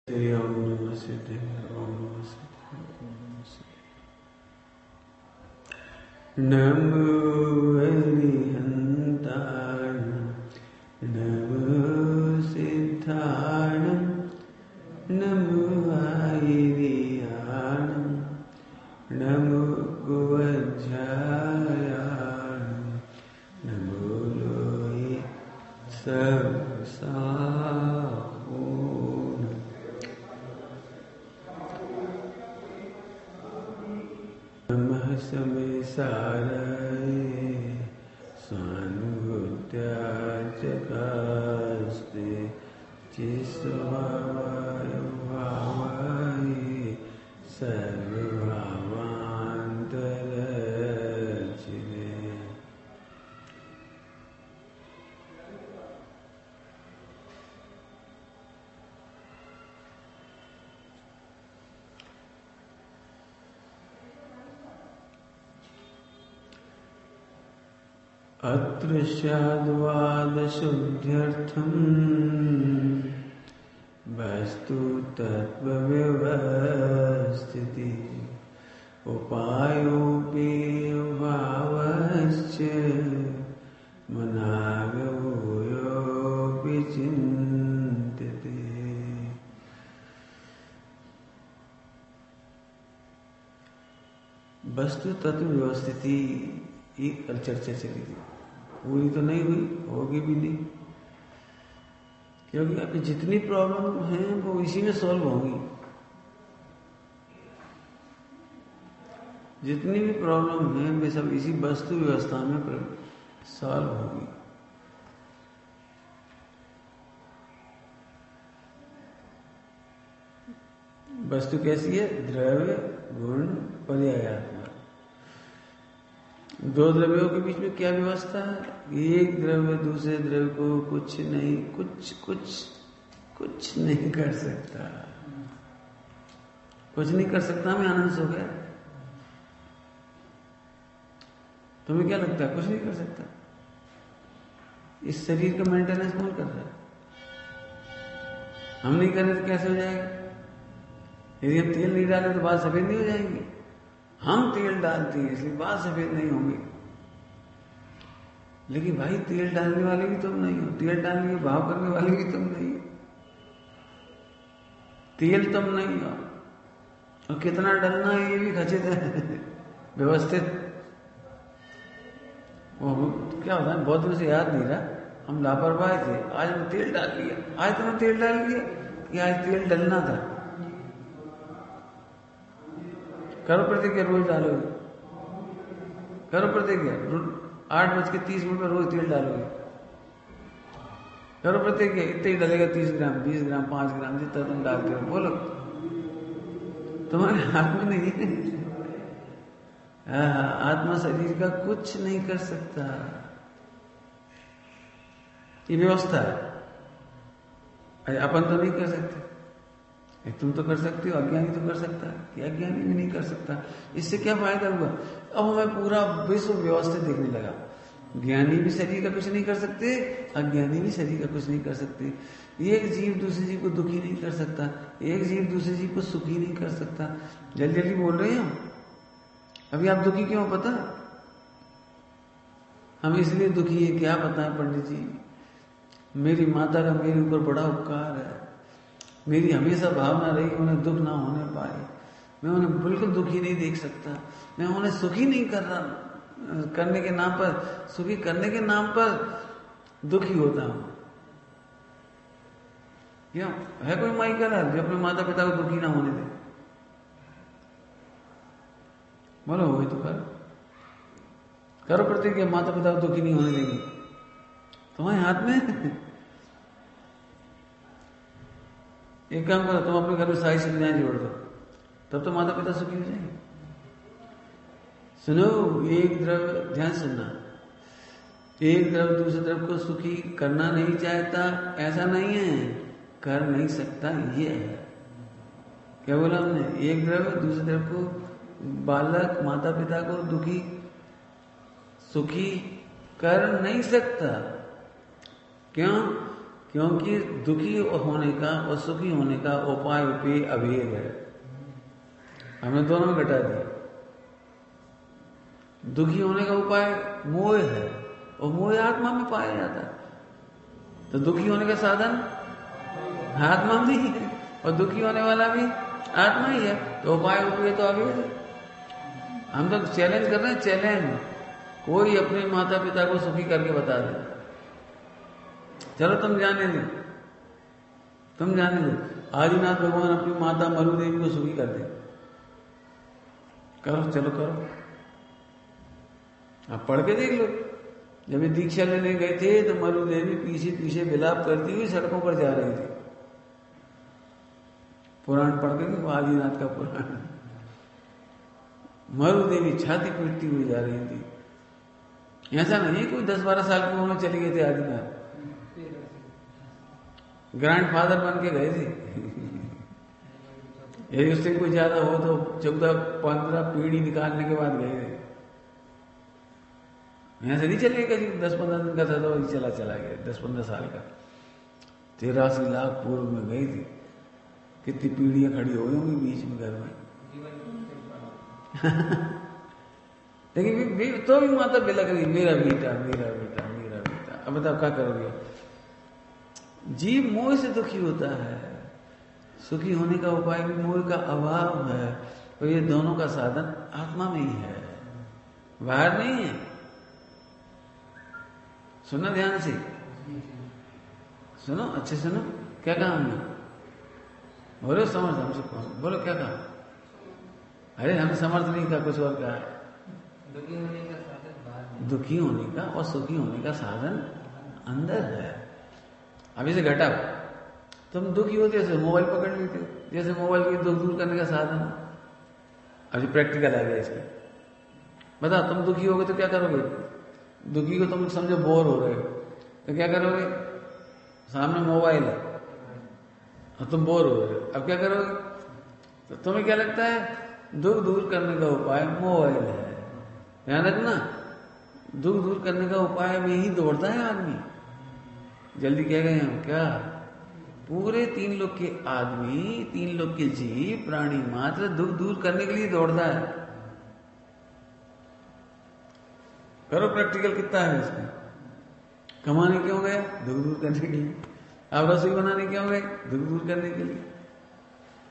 श्री ओम नमः सिद्धाय ओम नमः सिद्धाय नमो हरिहंताय नमो सिद्धाय नमो आयर्याय नमो गोवज्जाय नमो लोये नमः समेसाराय स्वानुभूत्याचकास्ते चिस्वाय भावाय सर्वभावान्तरचिने अत्र स्याद्वादशुद्ध्यर्थम् वस्तु तत्त्वव्यवस्थिति उपायोऽपि भावश्च मनागभूयोऽपि चिन्त्यते। वस्तु तत्व व्यवस्थिति एक चर्चा चली थी, पूरी तो नहीं हुई, होगी भी नहीं, क्योंकि आपकी जितनी प्रॉब्लम है वो इसी में सॉल्व होगी। जितनी भी प्रॉब्लम है वे सब इसी वस्तु व्यवस्था में सॉल्व होगी। वस्तु कैसी है? द्रव्य गुण पर्यायात्मा। दो द्रव्यों के बीच में क्या व्यवस्था है? एक द्रव्य दूसरे द्रव्य को कुछ नहीं कर सकता। कुछ नहीं कर सकता में आनंद हो गया। तुम्हें क्या लगता है? कुछ नहीं कर सकता। इस शरीर का मेंटेनेंस कौन कर रहा है? हम नहीं करें तो कैसे हो जाएगा? यदि हम तेल नहीं डालें तो बाल सफेद नहीं हो जाएंगे। हम तेल डालते हैं इसलिए बाल सफेद नहीं होंगे। लेकिन भाई तेल डालने वाले भी तुम नहीं हो, तेल डालने के भाव करने वाले भी तुम नहीं हो। तेल तुम नहीं हो, और कितना डालना है ये भी खचित है, व्यवस्थित। वो क्या होता है, बहुत दिनों से याद नहीं रहा, हम लापरवाह थे। आज मैं तेल डाल लिया, आज तुमने तेल डाल लिया कि आज तेल डलना था। करो प्रतिज्ञा, रोज डालोगे। करो प्रतिज्ञा, 8:30 पर रोज तेल डालोगे। करो प्रतिज्ञा, इतना ही डलेगा, 30 ग्राम 20 ग्राम 5 ग्राम जितना तुम डालते हो। बोलो, तुम्हारे हाथ में नहीं है। आत्मा शरीर का कुछ नहीं कर सकता। ये व्यवस्था है। अपन तो नहीं कर सकते। तुम तो कर सकते हो, अज्ञानी तो कर सकता है, कि अज्ञानी भी नहीं कर सकता। इससे क्या फायदा हुआ? अब हमें पूरा विश्व व्यवस्थित देखने लगा। ज्ञानी भी शरीर का कुछ नहीं कर सकते, अज्ञानी भी शरीर का कुछ नहीं कर सकते। एक जीव दूसरे जीव को दुखी नहीं कर सकता, एक जीव दूसरे जीव को सुखी नहीं कर सकता। जल्दी जल्दी बोल रहे हैं हम। अभी आप दुखी क्यों? पता हम इसलिए दुखी है, क्या पता है पंडित जी, मेरी माता का मेरे ऊपर बड़ा उपकार है। मेरी हमेशा भावना रही कि उन्हें दुख ना होने पाए। मैं उन्हें बिल्कुल दुखी नहीं देख सकता। मैं उन्हें सुखी नहीं कर रहा, करने के नाम पर, सुखी करने के नाम पर दुखी होता हूं। क्यों? है कोई माई का जो अपने माता पिता को दुखी ना होने दे? बोलो, वही तो करो प्रतिज्ञा, माता पिता को दुखी नहीं होने देंगे। तुम्हारे हाथ में। एक काम करो, तुम अपने घर में सारी सुविधाएं जोड़ दो, तब तो माता पिता सुखी हो जाएंगे। सुनो, एक द्रव्य, ध्यान सुनना, एक द्रव्य दूसरे द्रव्य को सुखी करना नहीं चाहता, ऐसा नहीं है, कर नहीं सकता, ये है। क्या बोला हमने? एक द्रव्य दूसरे द्रव्य को, बालक माता पिता को दुखी सुखी कर नहीं सकता। क्यों? क्योंकि दुखी होने का और सुखी होने का उपाय उपेय अभेद है। हमने दोनों में घटा दिया। दुखी होने का उपाय मोह है और मोह आत्मा में पाया जाता है। तो दुखी होने का साधन आत्मा भी है और दुखी होने वाला भी आत्मा ही है। तो उपाय उपाय तो अभेद है। हम तो चैलेंज कर रहे हैं, चैलेंज। कोई अपने माता पिता को सुखी करके बता दे, चलो तुम जाने दो, तुम जाने दो। आदिनाथ भगवान अपनी माता मरु देवी को सुखी कर दे, करो, चलो करो। आप पढ़ के देख लो। जब ये दीक्षा लेने गए थे तो मरु देवी पीछे पीछे विलाप करती हुई सड़कों पर जा रही थी। पुराण पढ़ के, वो आदिनाथ का पुराण। मरु देवी छाती पीटती हुई जा रही थी। ऐसा नहीं कोई 10-12 साल की उम्र में चले गए थे आदिनाथ, ग्रैंडफादर बन के गए थे। यदि उससे कोई ज्यादा हो तो 14-15 पीढ़ी निकालने के बाद गए थे। यहां से नहीं चले गए, 10-15 दिन का था तो वही चला गया। 10-15 साल का 83 लाख पूर्व में गई थी। कितनी पीढ़ियां खड़ी हो गई होंगी बीच में घर में। लेकिन तो भी माता बिलक रही, मेरा बेटा मेरा बेटा मेरा बेटा। अब बताओ क्या करोगे। जीव मोह से दुखी होता है, सुखी होने का उपाय भी मोह का अभाव है। और ये दोनों का साधन आत्मा में ही है, बाहर नहीं है। सुनो ध्यान से, सुनो, अच्छे सुनो। क्या कहा हमने? बोलो समर्थ, हमसे बोलो क्या कहा? अरे हमने समर्थ नहीं कहा, कुछ और कहा। दुखी होने का और सुखी होने का साधन अंदर है। अब इसे घटाओ। तुम दुखी होते हो, मोबाइल पकड़ लेते हो, जैसे मोबाइल को दुख दूर करने का साधन। अभी प्रैक्टिकल आ गया इसका। बताओ, तुम दुखी होगे तो क्या करोगे? दुखी को तुम समझो बोर हो रहे हो तो क्या करोगे? सामने मोबाइल है और तुम बोर हो रहे हो, अब क्या करोगे? तो तुम्हें क्या लगता है? दुख दूर करने का उपाय मोबाइल है। ध्यान रखना, दुख दूर करने का उपाय में ही दौड़ता है आदमी। जल्दी कह गए हम क्या? पूरे 3 लोक के आदमी, 3 लोक के जीव, प्राणी मात्र दुख दूर करने के लिए दौड़ता है। करो प्रैक्टिकल, कितना है इसमें? कमाने क्यों गए? दुख दूर करने के लिए। आप रसोई बनाने क्यों गए? दुख दूर करने के लिए।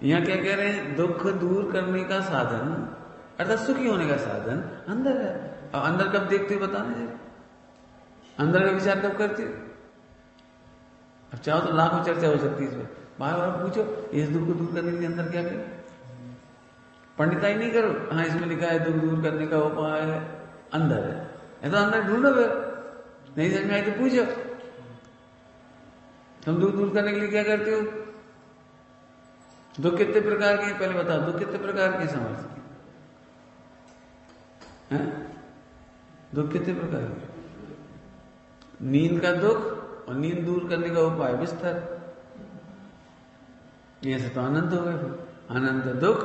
यहां क्या कह रहे हैं? दुख दूर करने का साधन अर्थात सुखी होने का साधन अंदर है। अब अंदर कब देखते हो बताना जी? अंदर का विचार कब करते हो? अब चाहो तो लाखों चर्चा हो सकती है इसमें। बार बार पूछो इस दुख को दूर करने के लिए अंदर क्या करें। पंडिताई नहीं करो, हाँ इसमें लिखा है दुख दूर करने का उपाय अंदर है, तो अंदर ढूंढो। नहीं समझ में आई तो पूछो, तुम दुख दूर करने के लिए क्या करते हो? दुख कितने प्रकार के? पहले बताओ, दुख कितने प्रकार के समझ के? दुख कितने प्रकार के? नींद का दुख और नींद दूर करने का उपाय बिस्तर। ये से तो अनंत हो गए। फिर अनंत दुख,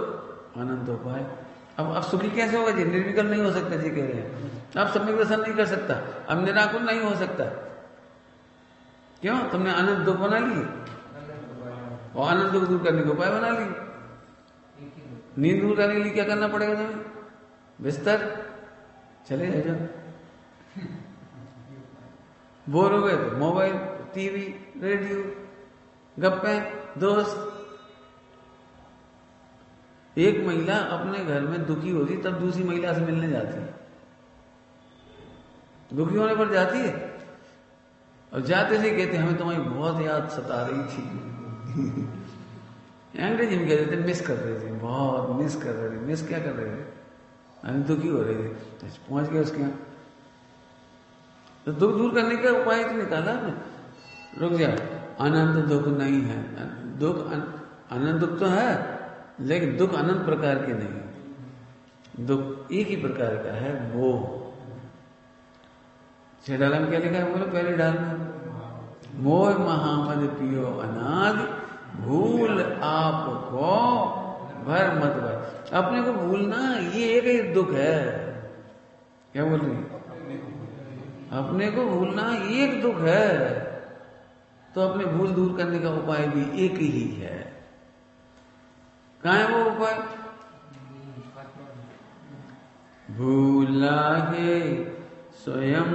अनंत उपाय। अब सुखी कैसे होगा जी? निर्विकल्प नहीं हो सकता जी, कह रहे हैं। अब सम्यक दर्शन नहीं कर सकता, अब निराकुल नहीं हो सकता। क्यों? तुमने अनंत दुख बना लिए और अनंत दुख दूर करने का उपाय बना लिए। नींद दूर करने के लिए क्या करना पड़ेगा तुम्हें? बिस्तर। चले जाओ। बोर हो गए तो मोबाइल, टीवी, रेडियो, गप्पे, दोस्त। एक महिला अपने घर में दुखी होती तब दूसरी महिला से मिलने जाती है। दुखी होने पर जाती है और जाते से कहते हमें तुम्हारी बहुत याद सता रही थी। अंग्रेजी में कहते थे मिस कर रहे थे, बहुत मिस कर रहे थे। मिस क्या कर रहे थे? हम दुखी हो रहे थे। पहुंच गए उसके यहाँ, तो दुख दूर करने का उपाय तो निकाला आपने। रुक जा, अनंत दुख नहीं है। दुख अनंत दुख तो है, लेकिन दुख अनंत प्रकार के नहीं। दुख एक ही प्रकार का है, मोह। 6 डाला में क्या लिखा है? बोलो पहले डाल में। मोह महामद पियो अनाद, भूल आपको भर मत भर। अपने को भूलना ये एक ही दुख है। क्या बोल रही? अपने को भूलना एक दुख है। तो अपने भूल दूर करने का उपाय भी एक ही है। कहाँ है वो उपाय? भूला है स्वयं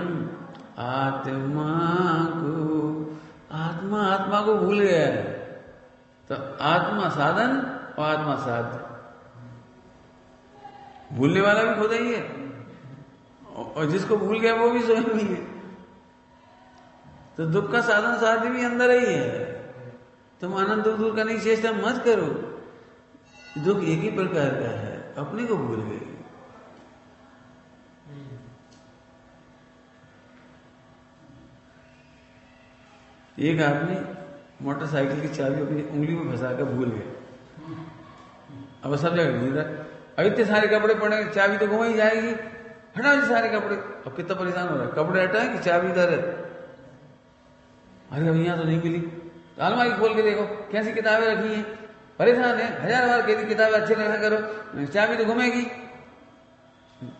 आत्मा को। आत्मा को भूल गया है, तो आत्मा साधन और आत्मा साध्य। भूलने वाला भी खुद ही है, और जिसको भूल गया वो भी स्वयं ही है। तो दुख का साधन साध्य भी अंदर ही है। तुम आनंद दूर करने की चेष्टा मत करो। दुख एक ही प्रकार का है, अपने को भूल गए। एक आदमी मोटरसाइकिल की चाबी अपनी उंगली में फंसा कर भूल गया। अब सब जगह ढूंढ रहा है, अब इतने सारे कपड़े पड़े, चाबी तो घुमाई जाएगी, हटा दे सारे कपड़े। अब कितना परेशान हो रहा है, कपड़े हटाए कि चाबी इधर है। अरे अब यहाँ तो नहीं मिली, तो अलमारी खोल के देखो कैसी किताबें रखी हैं। परेशान है, 1000 बार कहती किताबें अच्छे लगा करो, चाबी तो घूमेगी।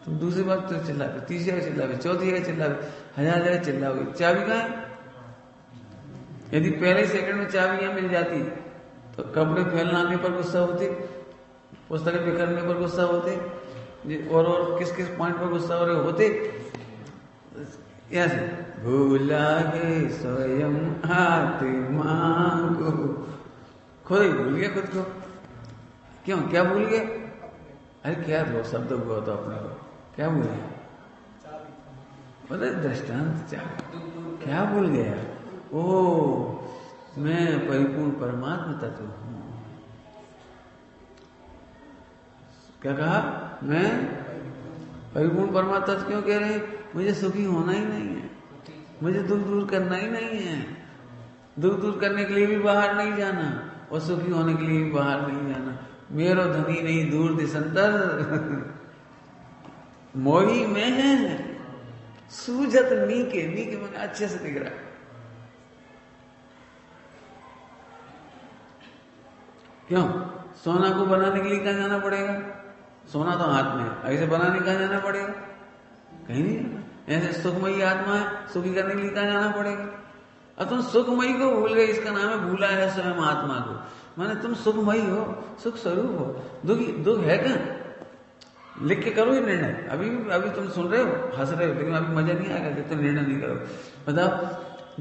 तुम दूसरी बार तो चिल्ला पे, तीसरी जगह चिल्ला पे, चौथी जगह चिल्ला पे, 1000 जगह चिल्लाओगे, चाबी कहाँ है? यदि पहले सेकंड में चाबी यहाँ मिल जाती तो कपड़े फैलाने पर गुस्सा होते, पुस्तकें बिखरने पर गुस्सा होते, और किस किस पॉइंट पर गुस्सा हो रहे होते। ऐसे भूला है स्वयं आत्मा को। खुद ही भूल गया खुद को। क्यों, क्या भूल गया? अरे क्या दो शब्द हुआ तो अपने को क्या भूल गया? मतलब दृष्टांत क्या भूल गया? ओह, मैं परिपूर्ण परमात्मा तत्व हूं। क्या कहा? मैं परिपूर्ण परमात्मा तत्व क्यों कह रहे हैं? मुझे सुखी होना ही नहीं है, मुझे दुख दूर करना ही नहीं है। दुख दूर करने के लिए भी बाहर नहीं जाना, और सुखी होने के लिए भी बाहर नहीं जाना। मेरो धनी नहीं दूर दिसंतर, मोही में है सूझत नीके। नीके मैंने अच्छे से दिख रहा है। क्यों? सोना को बनाने के लिए कहाँ जाना पड़ेगा? सोना तो हाथ में है, ऐसे बनाने कहाँ जाना पड़ेगा? कहीं नहीं जाना। ऐसे सुखमयी आत्मा है, सुखी करने के लिए कहाँ जाना पड़ेगा? और तुम सुखमयी को भूल गए, इसका नाम है भूला है स्वयं आत्मा को। माने तुम सुखमयी हो, सुख स्वरूप हो। दुख है क्या? लिख के करो ये निर्णय। अभी तुम सुन रहे हो, हंस रहे हो, लेकिन अभी मजा नहीं आएगा कि तुम निर्णय नहीं करो। बताओ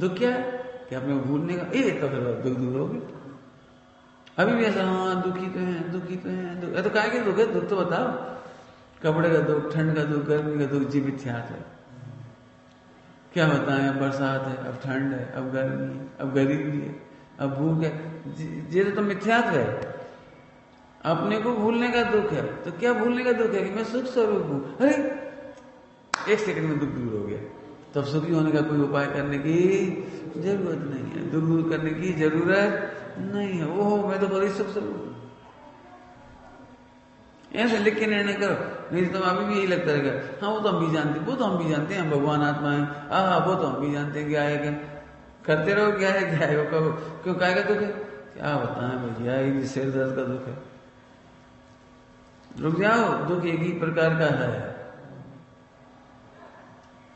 दुख क्या है? कि अपने भूलने का। तो फिर दुख दूर होगी। अभी भी ऐसा, हाँ दुखी तो है, दुखी तो है, तो क्या दुख है? दुख तो बताओ। कपड़े का दुख, ठंड का दुख, गर्मी का दुख, जीवित है। क्या बताएं? बरसात है, अब ठंड है, अब गर्मी है, अब गरीबी है, अब भूख है। ये तो मिथ्यात्व है। अपने को भूलने का दुख है। तो क्या भूलने का दुख है? कि मैं सुख स्वरूप हूं। अरे 1 सेकंड में दुख दूर हो गया। तब सुखी होने का कोई उपाय करने की जरूरत नहीं है, दुख दूर करने की जरूरत नहीं है। ओहो, मैं तो बड़ी सुख स्वरूप हूं। ऐसे लिख के निर्णय करो, नहीं तो अभी भी यही लगता रहेगा, हाँ वो तो हम भी जानते हैं, वो तो हम भी जानते हैं, भगवान आत्मा है, वो तो हम भी जानते हैं, क्या है क्या करते रहो, क्या है वो कहो। क्यों काय का दुख है? क्या बताएं भैया, ये सिर दर्द का दुख है। रुक जाओ, दुख एक ही प्रकार का है।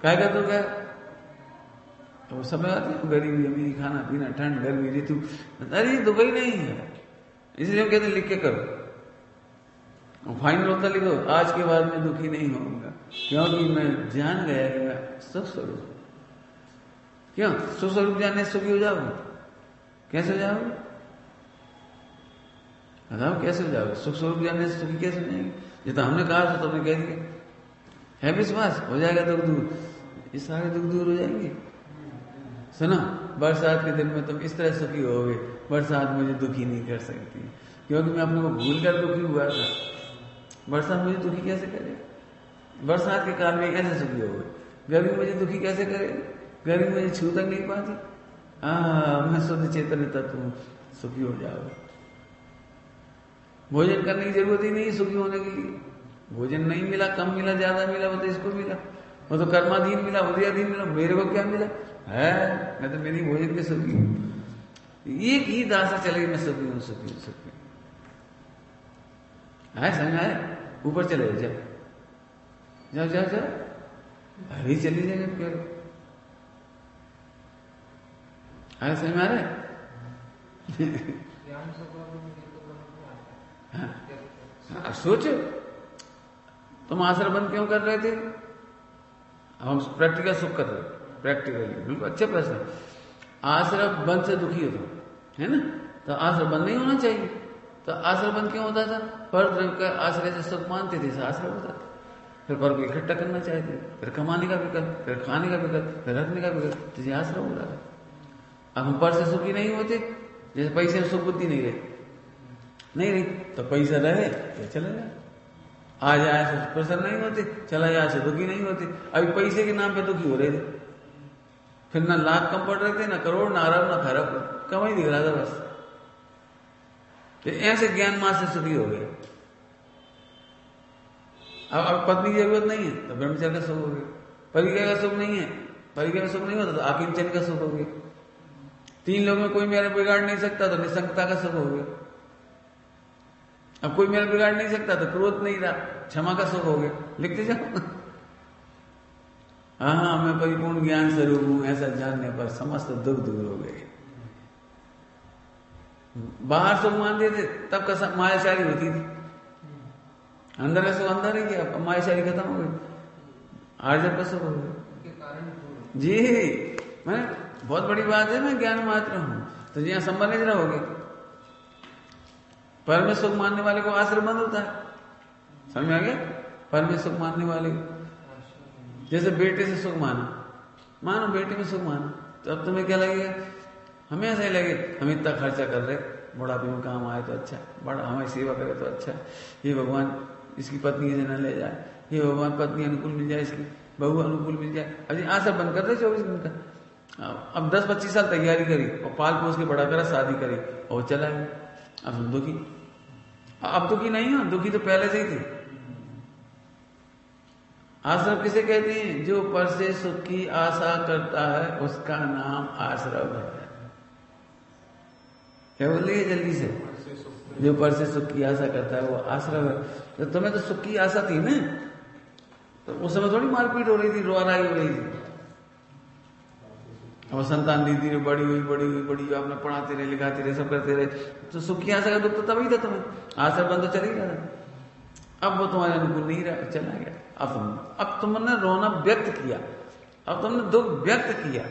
काय का दुख है? तो समय आते हैं, गरीबी, अमीरी, खाना पीना, ठंड, गर्मी, ऋतु। अरे ये दुख ही नहीं है। इसलिए हम कहते हैं लिख के करो, फाइनल होता लिखो, आज के बाद मैं दुखी नहीं होऊंगा, क्योंकि मैं जान गया कि मैं सुख स्वरूप। क्यों? सुख स्वरूप जानने से सुखी हो जाओगे? कैसे हो जाओगे? बताओ कैसे हो जाओगे? सुख स्वरूप जानने से सुखी कैसे हो जाएंगे? ये तो हमने कहा था, तुमने कह दिया। है विश्वास? हो जाएगा दुख दूर, ये सारे दुख दूर हो जाएंगे। सुनो, बरसात के दिन में तुम इस तरह सुखी होगे, बरसात मुझे दुखी नहीं कर सकती, क्योंकि मैं अपने को भूल कर दुखी हुआ था। बरसात मुझे दुखी कैसे करे? बरसात के काल में कैसे सुखी हो गए? गर्मी मुझे दुखी कैसे करे? गर्मी मुझे छू तक नहीं पाती। मैं शुद्ध चेतन तत्व हूं, सुखी हो जाओगे। भोजन करने की जरूरत ही नहीं सुखी होने के लिए। भोजन नहीं मिला, कम मिला, ज्यादा मिला, वो तो इसको मिला, वो तो कर्माधीन मिला, उदयाधीन मिला। मेरे को क्या मिला है? मैं तो मेरी भोजन के सुखी हूं। एक ही दासा चलेगी, मैं सुखी हूं, सुखी हूं, सुखी हूं। है समझ आए? ऊपर चले जाओ, जाओ जाओ जाओ, अभी चली जाएगा। अरे समझ में आ रहा है? अब सोचो तुम आश्रम बंद क्यों कर रहे थे? हम प्रैक्टिकल सुख कर रहे, प्रैक्टिकली बिल्कुल अच्छे प्रश्न। आश्रम बंद से दुखी हो तुम, है ना? तो आश्रम बंद नहीं होना चाहिए। तो आश्रम बंद क्यों होता था? पर द्रव्य का आश्रय से सुख मानते थे, आश्रय होता था। फिर पर को इकट्ठा करना चाहते, फिर कमाने का विकल्प, फिर खाने का विकल्प, फिर रखने का विकल्प, तो ये आश्रय हो रहा है। अब हम पर से सुखी नहीं होते, जैसे पैसे में सुख बुद्धि नहीं रही, तो पैसा रहे तो चला जाए, आ जाए से प्रसन्न नहीं होते, चला जाए से दुखी नहीं होते। अभी पैसे के नाम पे दुखी हो रहे थे, फिर ना लाख कम पड़ रहे थे, ना करोड़, ना अरब, ना खरब, कम ही दिख रहा था बस। तो ऐसे ज्ञान मां से सुखी हो गए। अब पत्नी की जरूरत नहीं है तो ब्रह्मचर्य का सुख हो गया। परिग्रह का सुख नहीं है, परिग्रह का सुख नहीं होता तो आकिंचन का सुख हो गया। 3 लोग में कोई मेरा बिगाड़ नहीं सकता तो निसंगता का सुख हो गया। अब कोई मेरा बिगाड़ नहीं सकता तो क्रोध नहीं रहा, क्षमा का सुख हो गया। लिखते जाओ। हाँ, मैं परिपूर्ण ज्ञान स्वरूप हूं, ऐसा जानने पर समस्त दुख दूर हो गए। बाहर सुख मानते थे तब का मायाशारी होती थी, अंदर का सुख अंदर ही गया, अब मायाशारी खत्म हो गई, आर्जव का सुख हो गया। जी मैं बहुत बड़ी बात है, मैं ज्ञान मात्र हूं, तो जी संबंध नहीं रहोगे। पर में सुख मानने वाले को आश्रम बंद होता है, समझ में आ गया? पर में सुख मानने वाले को, जैसे बेटे से सुख मानो बेटे में सुख मानो, तो अब तुम्हें क्या लगेगा? हमें ऐसा ही लगे हम इतना खर्चा कर रहे, बुढ़ापे में काम आए तो अच्छा, बड़ा हमारी सेवा करे तो अच्छा, ये भगवान इसकी पत्नी से न ले जाए, ये भगवान पत्नी अनुकूल मिल जाए, इसकी बहू अनुकूल मिल जाए। अभी आश्रम बंद कर रहे 24 दिन का। अब 10-25 साल तैयारी करी और पाल पोस के बड़ा करा, शादी करी और चला गया। अब हम दुखी, अब दुखी नहीं हो, दुखी तो पहले से ही थे। आश्रम किसे कहते हैं? जो पर से सुख की आशा करता है उसका नाम आश्रम है। क्या बोल रही है जल्दी से? जो पर से सुख की आशा करता है वो आश्रम है। तो तुम्हें तो सुख की आशा थी ना, तो उस समय थोड़ी मारपीट हो रही थी, रोआराई हो रही थी। अब संतान धीरे धीरे बड़ी हुई, आपने पढ़ाते रहे, लिखाते रहे, सब करते रहे, तो सुख की आशा का दुख तो तभी था तुम्हें। आश्रम बंद तो चल ही रहा था, अब वो तुम्हारे अनुकूल नहीं रहा, चला गया। अब तुमने रोना व्यक्त किया, अब तुमने दुख व्यक्त किया,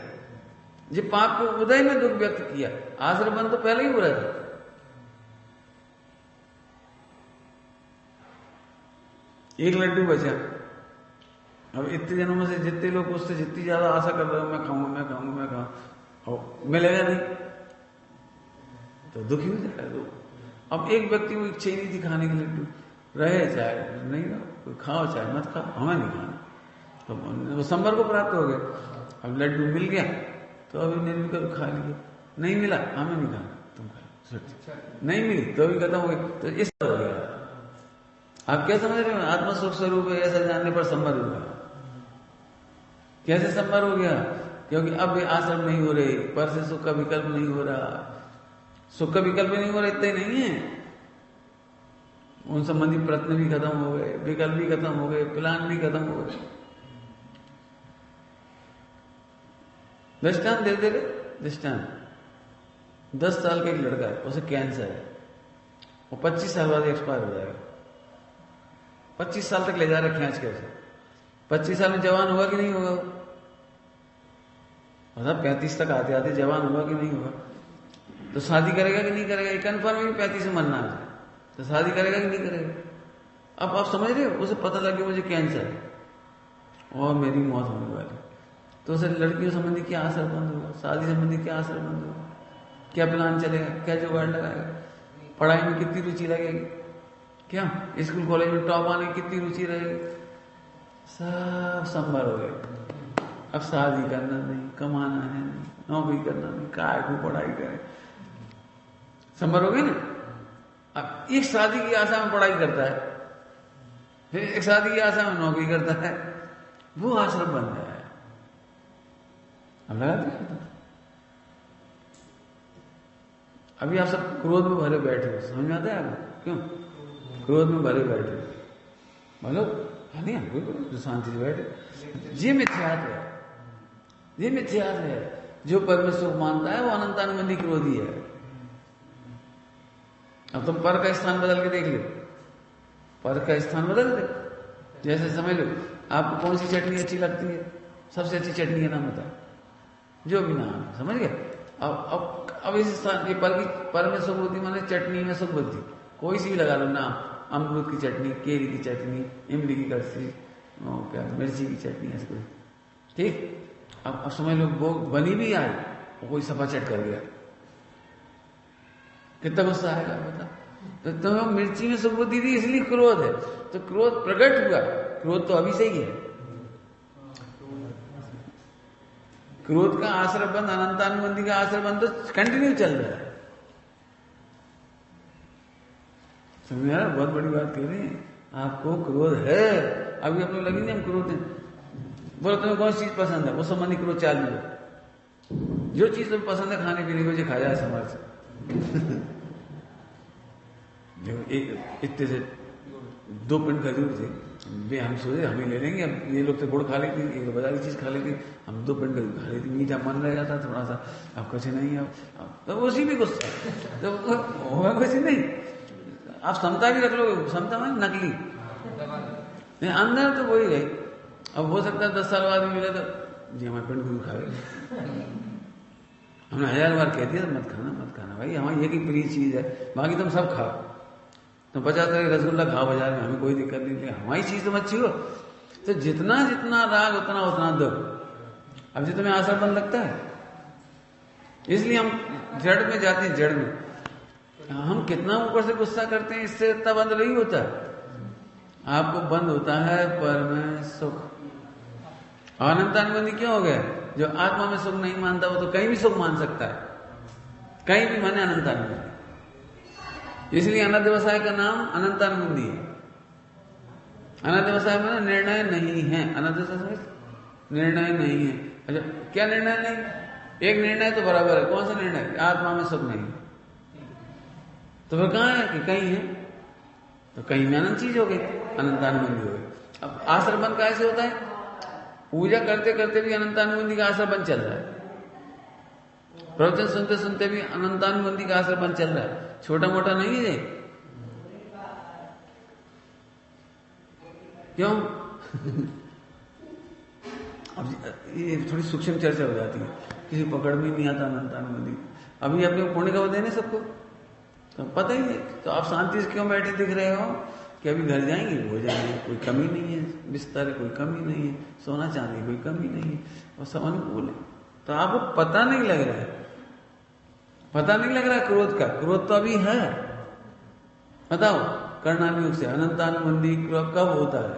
ये पाप को उदय में दुख व्यक्त किया। आश्रम बंद तो पहले ही हो रहा था। एक लड्डू बचा, अब इतने जनों में से जितने लोग उससे जितनी ज्यादा आशा कर रहे हो, मैं खाऊंगा, और मिलेगा नहीं तो दुखी हो जाएगा। अब एक व्यक्ति को इच्छा ही नहीं थी खाने के लड्डू, रहे चाहे नहीं रहो, कोई खाओ चाहे मत खाओ, हमें नहीं खाना, तो वो संबर को प्राप्त हो गया। अब लड्डू मिल गया तो अभी निर्विकल्प खा लिया, नहीं मिला हमें नहीं खाना, तुम खाओ, नहीं मिली तो अभी खत्म हो गई। तो इस तरह हो गया। आप क्या समझ रहे हो? आत्मा सुख स्वरूप है ऐसा जानने पर संबर हो गया। कैसे संबर हो गया? क्योंकि अब आश्रम नहीं हो रहे, पर से सुख का विकल्प नहीं हो रहा, सुख का विकल्प नहीं हो रहा, इतना ही नहीं है, उन संबंधी प्रश्न भी खत्म हो गए, विकल्प भी खत्म हो गए, प्लान भी खत्म हो गए। दृष्टांत दे दे रहे, दृष्टांत 10 साल का एक लड़का है, उसे कैंसर है, वो 25 साल बाद एक्सपायर हो जाएगा। 25 साल तक ले जा रहे खींच के उसे, 25 साल में जवान होगा कि नहीं होगा? मतलब 35 तक आते आते जवान होगा कि नहीं होगा? तो शादी करेगा कि नहीं करेगा? ये कन्फर्म है 35 में मरना है, तो शादी करेगा कि नहीं करेगा? अब आप समझ रहे हो? उसे पता लग गया मुझे कैंसर है और मेरी मौत होने वाली, तो उसे लड़कियों संबंधी क्या असर बंद होगा, शादी संबंधी क्या असर बंद होगा, क्या प्लान चलेगा, क्या जुगाड़ लगाएगा, पढ़ाई में कितनी रुचि लगेगी, क्या स्कूल कॉलेज में टॉप आने की कितनी रुचि रहेगी, सब संभर हो गए। अब शादी करना नहीं, कमाना है नहीं, नौकरी करना नहीं, काय को पढ़ाई करें, संभर हो गए ना। अब एक शादी की आशा में पढ़ाई करता है, फिर एक शादी की आशा में नौकरी करता है, वो आश्रम बन गया है। अब लगा दिया। अभी आप सब क्रोध में भरे बैठे हो, समझ में आता है आपको? क्यों क्रोध में भरे बैठे हो? मतलब नहीं, हम कोई शांति से बैठे, ये मिथ्यात्व है, ये मिथ्यात्व है। जो पर में सुख मानता है वो अनंतानुबंधी क्रोधी है। अब तुम पर का स्थान बदल के देख लो, पर का स्थान बदल दे। जैसे समझ लो आपको कौन सी चटनी अच्छी लगती है, सबसे अच्छी चटनी का नाम बताओ, जो भी नाम है, समझ गए। अब इस स्थान ये पर में सुख होती माने चटनी में सुख बुद्धि, कोई सी भी लगा लो नाम, अमरूद की चटनी, केरी की चटनी, इमली की कड़सी, क्या मिर्ची की चटनी, ऐसे कोई, ठीक। अब समझ लो वो बनी भी आई और कोई सफा चट कर गया, कितना गुस्सा आएगा बता। तो तुम्हें मिर्ची में सुख बुद्धि थी इसलिए क्रोध है, तो क्रोध प्रकट हुआ, क्रोध तो अभी से ही है। क्रोध का आश्रय बंद, अनंतानुबंधी का आश्रय बंद तो कंटिन्यू चल रहा है। समझ यार, बहुत बड़ी बात कह रहे हैं। आपको क्रोध है, अभी अपने लगी नहीं हम क्रोध है, बोलो तुम्हें कौन सी चीज पसंद है, वो संबंधी क्रोध चालू है। जो चीज तुम्हें पसंद है खाने पीने को खा जाए समझ से। जो एक इतने से 2 पिंड खजूर थे, वे हम सोचे हम ही ले लेंगे, अब ये लोग तो गुड़ खा लेते, एक बाजार की चीज खा लेती, हम 2 पिंड खजूर खा लेती, मीठा मन रह जाता थोड़ा सा, अब कुछ नहीं, अब तो उसी भी गुस्सा, तो होगा कुछ नहीं। आप समता भी रख लो, समता में नकली नहीं, अंदर तो वही रहे। अब हो सकता है 10 साल बाद भी मिले तो जी हमारे पिंड खजूर खा गए, हमने 1000 बार कह दिया मत खाना भाई, हमारी एक ही प्रिय चीज है, बाकी तुम सब खाओ, तुम 50 तरह के रसगुल्ला खाओ बाजार में, हमें कोई दिक्कत नहीं, हमारी चीज तुम अच्छी हो। तो जितना जितना राग उतना दुख। अब जो तुम्हें आसर बंद लगता है, इसलिए हम जड़ में जाते हैं, जड़ में हम कितना ऊपर से गुस्सा करते हैं, इससे इतना बंद नहीं होता। आपको बंद होता है पर में सुख। अनंतानुबंधी क्यों हो गया? जो आत्मा में सुख नहीं मानता वो तो कहीं भी सुख मान सकता है, कहीं भी माने अनंतानुबंधी। इसलिए अनध्यवसाय का नाम अनंतानुबंधी है। अनध्यवसाय माने निर्णय नहीं है, अनध्यवसाय निर्णय नहीं है। अच्छा क्या निर्णय नहीं? एक निर्णय तो बराबर है, कौन सा निर्णय? आत्मा में सुख नहीं, तो फिर कहां है कि कहीं है, तो कहीं में अनंत चीज हो गई, अनंतानुबंधी हो गई। अब आश्रय बंद कैसे होता है? पूजा करते करते भी अनंतानुबंधी का आश्रय बंद चल रहा है, प्रवचन सुनते सुनते भी अनंतानुबंधी का आश्रय बंद चल रहा है, छोटा मोटा नहीं है। क्यों? अब ये थोड़ी सूक्ष्म चर्चा हो जाती है, किसी पकड़ में नहीं आता अनंतानुबंधी। अभी अपने पुण्य का वो देने सबको तो पता ही है, तो आप शांति से क्यों बैठे दिख रहे हो कि अभी घर जाएंगे हो जाएंगे, कोई कमी नहीं है, बिस्तर कोई कमी नहीं है, सोना चांदी कोई कमी नहीं है, और सब अनुकूल है। तो आपको पता नहीं लग रहा है, पता नहीं लग रहा है क्रोध का। क्रोध तो अभी है, बताओ कर्णानुयोग से अनंतानुबंधी क्रोध कब होता है?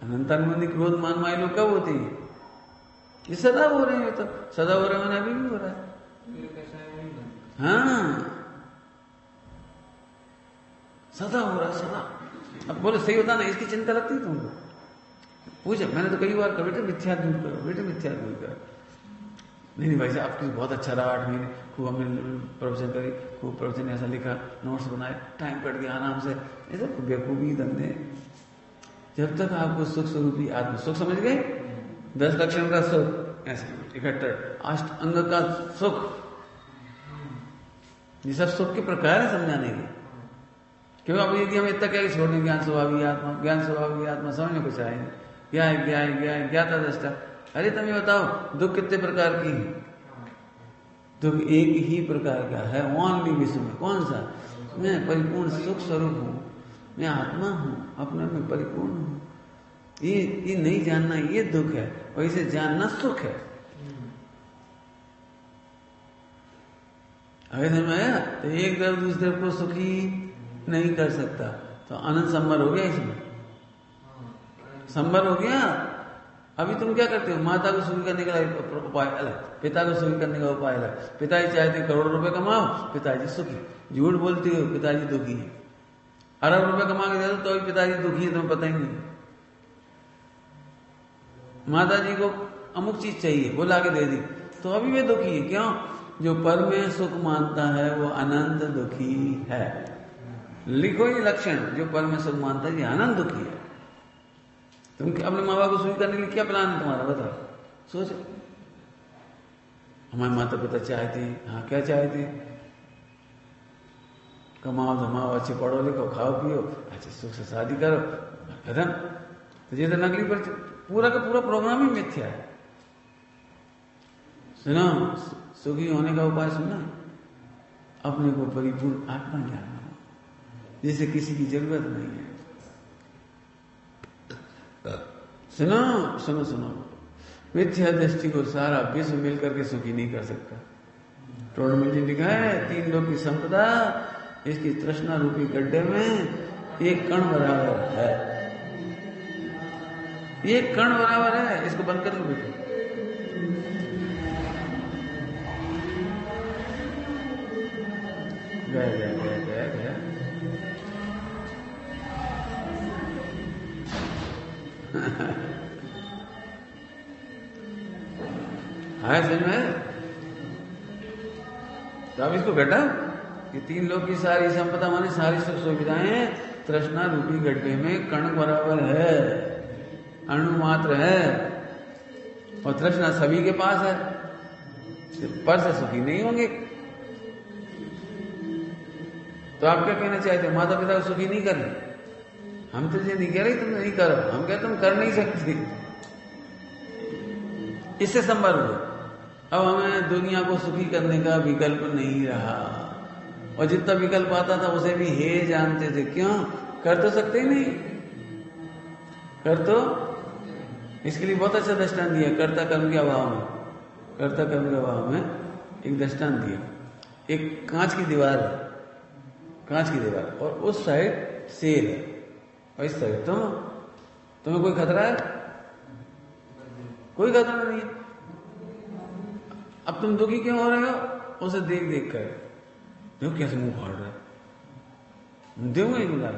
अनंतानुबंधी क्रोध मान माय लोग कब होती है? ये सदा हो रहे हैं, तो सदा हो रहे हैं, अभी भी हो रहा है। हाँ सदा हो रहा है, सदा। अब बोले सही होता ना, इसकी चिंता लगती है तुमको? पूछे, मैंने तो कई बार कहा बेटे मिथ्या दूर करो, बेटे मिथ्या दूर करो। नहीं भाई साहब आपकी बहुत अच्छा रहा, 8 महीने खूब हमने प्रवचन करी, खूब प्रवचन ऐसा लिखा, नोट्स बनाए, टाइम कट गया आराम से, ऐसा बेवकूफी धंधे। जब तक आपको सुख स्वरूपी आत्म सुख समझ गए, 10 लक्षण का सुख ऐसे इकट्ठा, 8 अंग का सुख, ये सब सुख के प्रकार है समझाने के। क्यों? अब यदि हम इतना क्या छोड़ने ज्ञान स्वभावी आत्मा, ज्ञान स्वभावी आत्मा समझ में कुछ आए, क्या है क्या है क्या है, ज्ञाता दृष्टा। अरे तुम ये बताओ दुख कितने प्रकार की है? दुख एक ही प्रकार का है, ओनली विश्व में। कौन सा? मैं परिपूर्ण सुख स्वरूप हूं, मैं आत्मा हूं, अपने में परिपूर्ण हूं। ये नहीं जानना ये दुख है, और इसे जानना सुख है। अगर समझ आया तो एक तरफ दूसरे को सुखी नहीं कर सकता, तो आनंद संबर हो गया, इसमें संबर हो गया। अभी तुम क्या करते हो? माता को सुखी करने का उपाय अलग, पिता को सुखी करने का उपाय अलग। पिताजी चाहते करोड़ रुपए कमाओ, पिताजी सुखी। झूठ बोलते हो, पिताजी दुखी है। अरब रुपए कमा के दे दो तो भी पिताजी दुखी है, तुम्हें पता ही नहीं। माता जी को अमुक चीज चाहिए, वो लाके दे दी, तो अभी वे दुखी है। क्यों? जो पर में सुख मानता है वो अनंत दुखी है। लिखो ये लक्षण, जो पर में सुख मानता है ये अनंत दुखी है। तुम अपने माँ बाप को सुखी करने के लिए क्या प्लान है तुम्हारा? बताओ, सोचो। हमारे माता पिता चाहते हैं, हाँ क्या चाहते हैं, कमाओ धमाओ, अच्छे पढ़ो लिखो, खाओ पियो, अच्छे सुख से शादी करो, खत्म। तो ये तो नकली पर पूरा का पूरा प्रोग्राम ही मिथ्या है। सुनो, सुखी होने का उपाय सुना, अपने को परिपूर्ण आत्मा जानना, जिसे किसी की जरूरत नहीं है। सुनो सुनो सुनो, मिथ्या दृष्टि को सारा विश्व मिलकर के सुखी नहीं कर सकता। टोडरमल जी लिखा है, 3 लोक की संपदा इसकी तृष्णा रूपी गड्ढे में एक कण बराबर है। ये कण बराबर है, इसको बंद कर लो बेटे। गया गया गया गया गया। हाँ समझ में, तो अब इसको घटा कि 3 लोग की सारी संपदा माने सारी सुख सुविधाएं तृष्णा रूपी गड्ढे में कण बराबर है, अणु मात्र है, और तृष्णा सभी के पास है, पर से सुखी नहीं होंगे। तो आप क्या कहना चाहते हो, माता पिता को सुखी नहीं कर रहे? हम तो ये नहीं कह रहे तुम नहीं करो, हम कहते तुम कर नहीं सकते। इससे संभव हुआ, अब हमें दुनिया को सुखी करने का विकल्प नहीं रहा, और जितना विकल्प आता था उसे भी हे जानते थे। क्यों? कर तो सकते ही नहीं, कर तो इसके लिए बहुत अच्छा दृष्टांत दिया, कर्ता कर्म के अभाव में, कर्ता कर्म के अभाव में एक दृष्टांत दिया। एक कांच की दीवार है, कांच की दीवार, और उस साइड शेर है और इस साइड तुम्हें कोई खतरा है? कोई खतरा नहीं है। अब तुम दुखी क्यों हो रहे हो? उसे देख देख कर, देखो कैसे मुंह फाड़ रहा है, देखो एक गुजार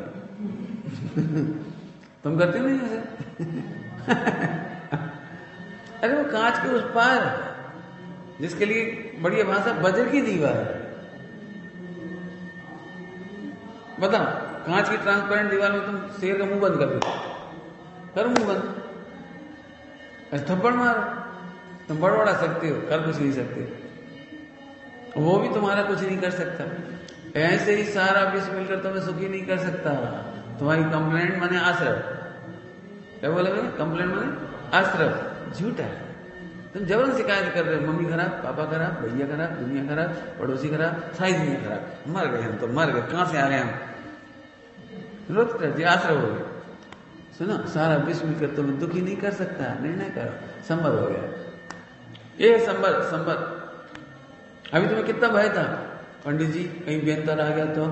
तुम करते नहीं ऐसे? अरे वो कांच के उस पार, जिसके लिए बढ़िया भाषा वज्र की दीवार है। बताओ, कांच की ट्रांसपेरेंट दीवार में तुम शेर का मुंह बंद कर दो, कर मुंह बंद, थप्पड़ मारो, तुम बड़बड़ा सकते हो, कर कुछ नहीं सकते। वो भी तुम्हारा कुछ नहीं कर सकता। ऐसे ही सारा विश्व मिलकर तुम्हें सुखी नहीं कर सकता। तुम्हारी कंप्लेंट माने आश्रय, क्या बोला मैंने? कंप्लेंट माने आश्रय, झूठा है। तुम जबरन शिकायत कर रहे हो, मम्मी खराब, पापा खराब, भैया खराब, दुनिया खराब, पड़ोसी खराब, सारी दुनिया खराब, मर गए हम तो, मर गए, कहां से आ गए हम, रोज करते आश्रय हो गए। सुनो, सारा विश्व मिलकर तुम्हें दुखी नहीं कर सकता, निर्णय करो, संभव हो गया। ये संभव। अभी तुम्हें कितना भय था, पंडित जी कहीं व्यंतर आ गया तो?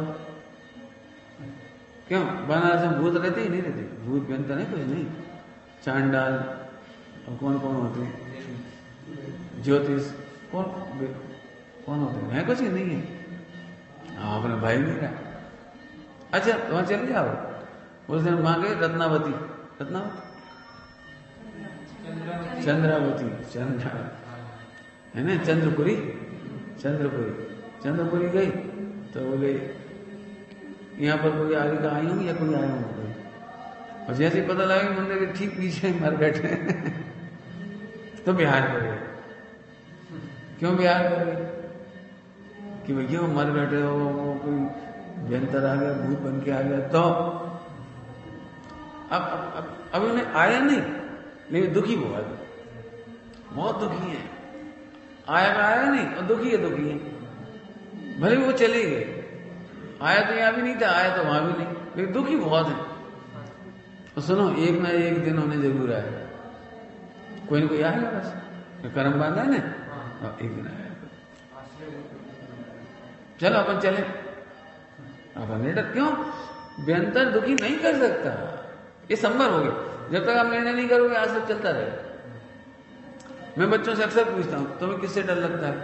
क्यों? बनारस में भूत रहते ही नहीं रहते? भूत व्यंतर है कुछ नहीं, चांडाल और कौन कौन होते, ज्योतिष कौन होते हैं? कुछ ही नहीं है। आपने भाई नहीं रहा। अच्छा वहां चले जाओ, उस दिन मांगे रत्नावती, चंद्रावती, है ना, चंद्रपुरी गई तो वो गई, यहाँ पर कोई आगे का आई हूँ या कोई आया हूँ कोई, और जैसे ही पता लगा मंदिर के ठीक पीछे मर बैठे तो बिहार कर गए। क्यों बिहार कर गए? कि भैया वो मर बैठे हो, वो कोई व्यंतर आ गया, भूत बन के आ गया, तो अब उन्हें आया नहीं, लेकिन दुखी बहुत दुखी है। आया नहीं और दुखी है। भले वो चले गए, आया तो यहां भी नहीं था, आया तो वहां भी नहीं, लेकिन दुखी बहुत है। तो सुनो, एक ना एक दिन उन्हें जरूर आएगा, कोई ना कोई आएगा, बस कर्म बांधा है ना, एक दिन आएगा। चलो अपन चले, अपन निर्णय, क्यों? व्यंतर दुखी नहीं कर सकता, ये संभव हो गया। जब तक आप निर्णय नहीं करोगे आज तक चलता रहेगा। मैं बच्चों से अक्सर पूछता हूं, तुम्हें किससे डर लगता है?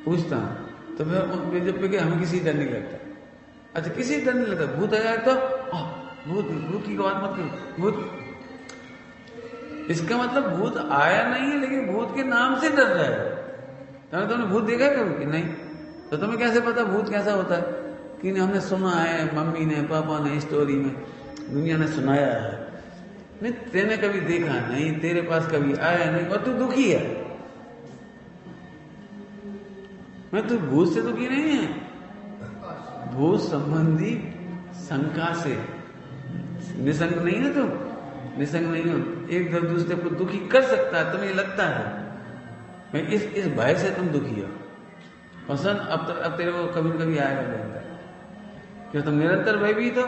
पूछता हूं तो फिर जब पे हमें किसी डर नहीं लगता। अच्छा किसी डर नहीं लगता, भूत आ जाए तो भूत की बात मत करो, भूत, इसका मतलब भूत आया नहीं है, लेकिन भूत के नाम से डर रहा है। तुमने भूत देखा है कभी कि नहीं? तो तुम्हें कैसे पता भूत कैसा होता है? कि हमने सुना है, मम्मी ने, पापा ने, स्टोरी में, दुनिया ने सुनाया है, नहीं तेने कभी देखा नहीं, तेरे पास कभी आया नहीं, और तू दुखी है। मैं तो भूत से दुखी नहीं है, भूत संबंधी शंका से। निसंग नहीं है तुम, निसंग नहीं हो, एक दूसरे को दुखी कर सकता है, तुम्हें लगता है मैं इस भय से तुम दुखी हो। पसंद अब तेरे को कभी कभी आएगा भयंकर, क्या तुम निरंतर भयभीत हो,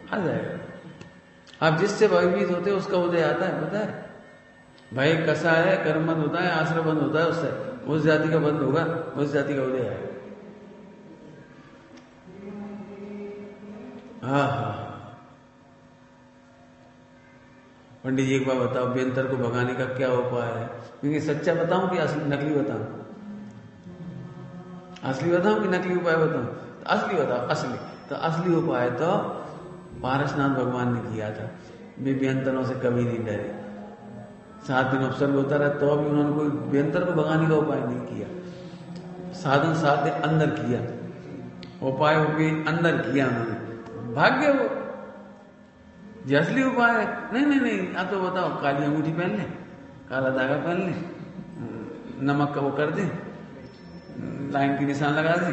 आ जाएगा। आप जिससे भयभीत होते हो उसका उदय आता है, पता है। भय कसा है, कर्म बंद होता है, आश्रय बंद होता है, उससे उस जाति का बंद होगा, उस जाति का उदय आएगा। हाँ। पंडित जी एक बार बताओ, बेंतर को भगाने का क्या उपाय है? क्योंकि सच्चा बताऊं कि असली नकली बताऊं? असली बताऊं कि नकली उपाय बताऊं? तो असली बताओ, असली। तो असली उपाय तो पारसनाथ भगवान ने किया था। वे व्यंतरों से कभी नहीं डरे। 7 दिन उपसर्ग होता रहा तो भी उन्होंने कोई व्यंतर को भगाने का उपाय नहीं किया। साधन 7 दिन अंदर किया, उपाय अंदर किया उन्होंने, भाग्य वो जो असली उपाय है। नहीं, आप तो बताओ, काली अंगूठी पहन ले, काला धागा पहन ले, नमक का वो कर दे, लाइन की निशान लगा दे,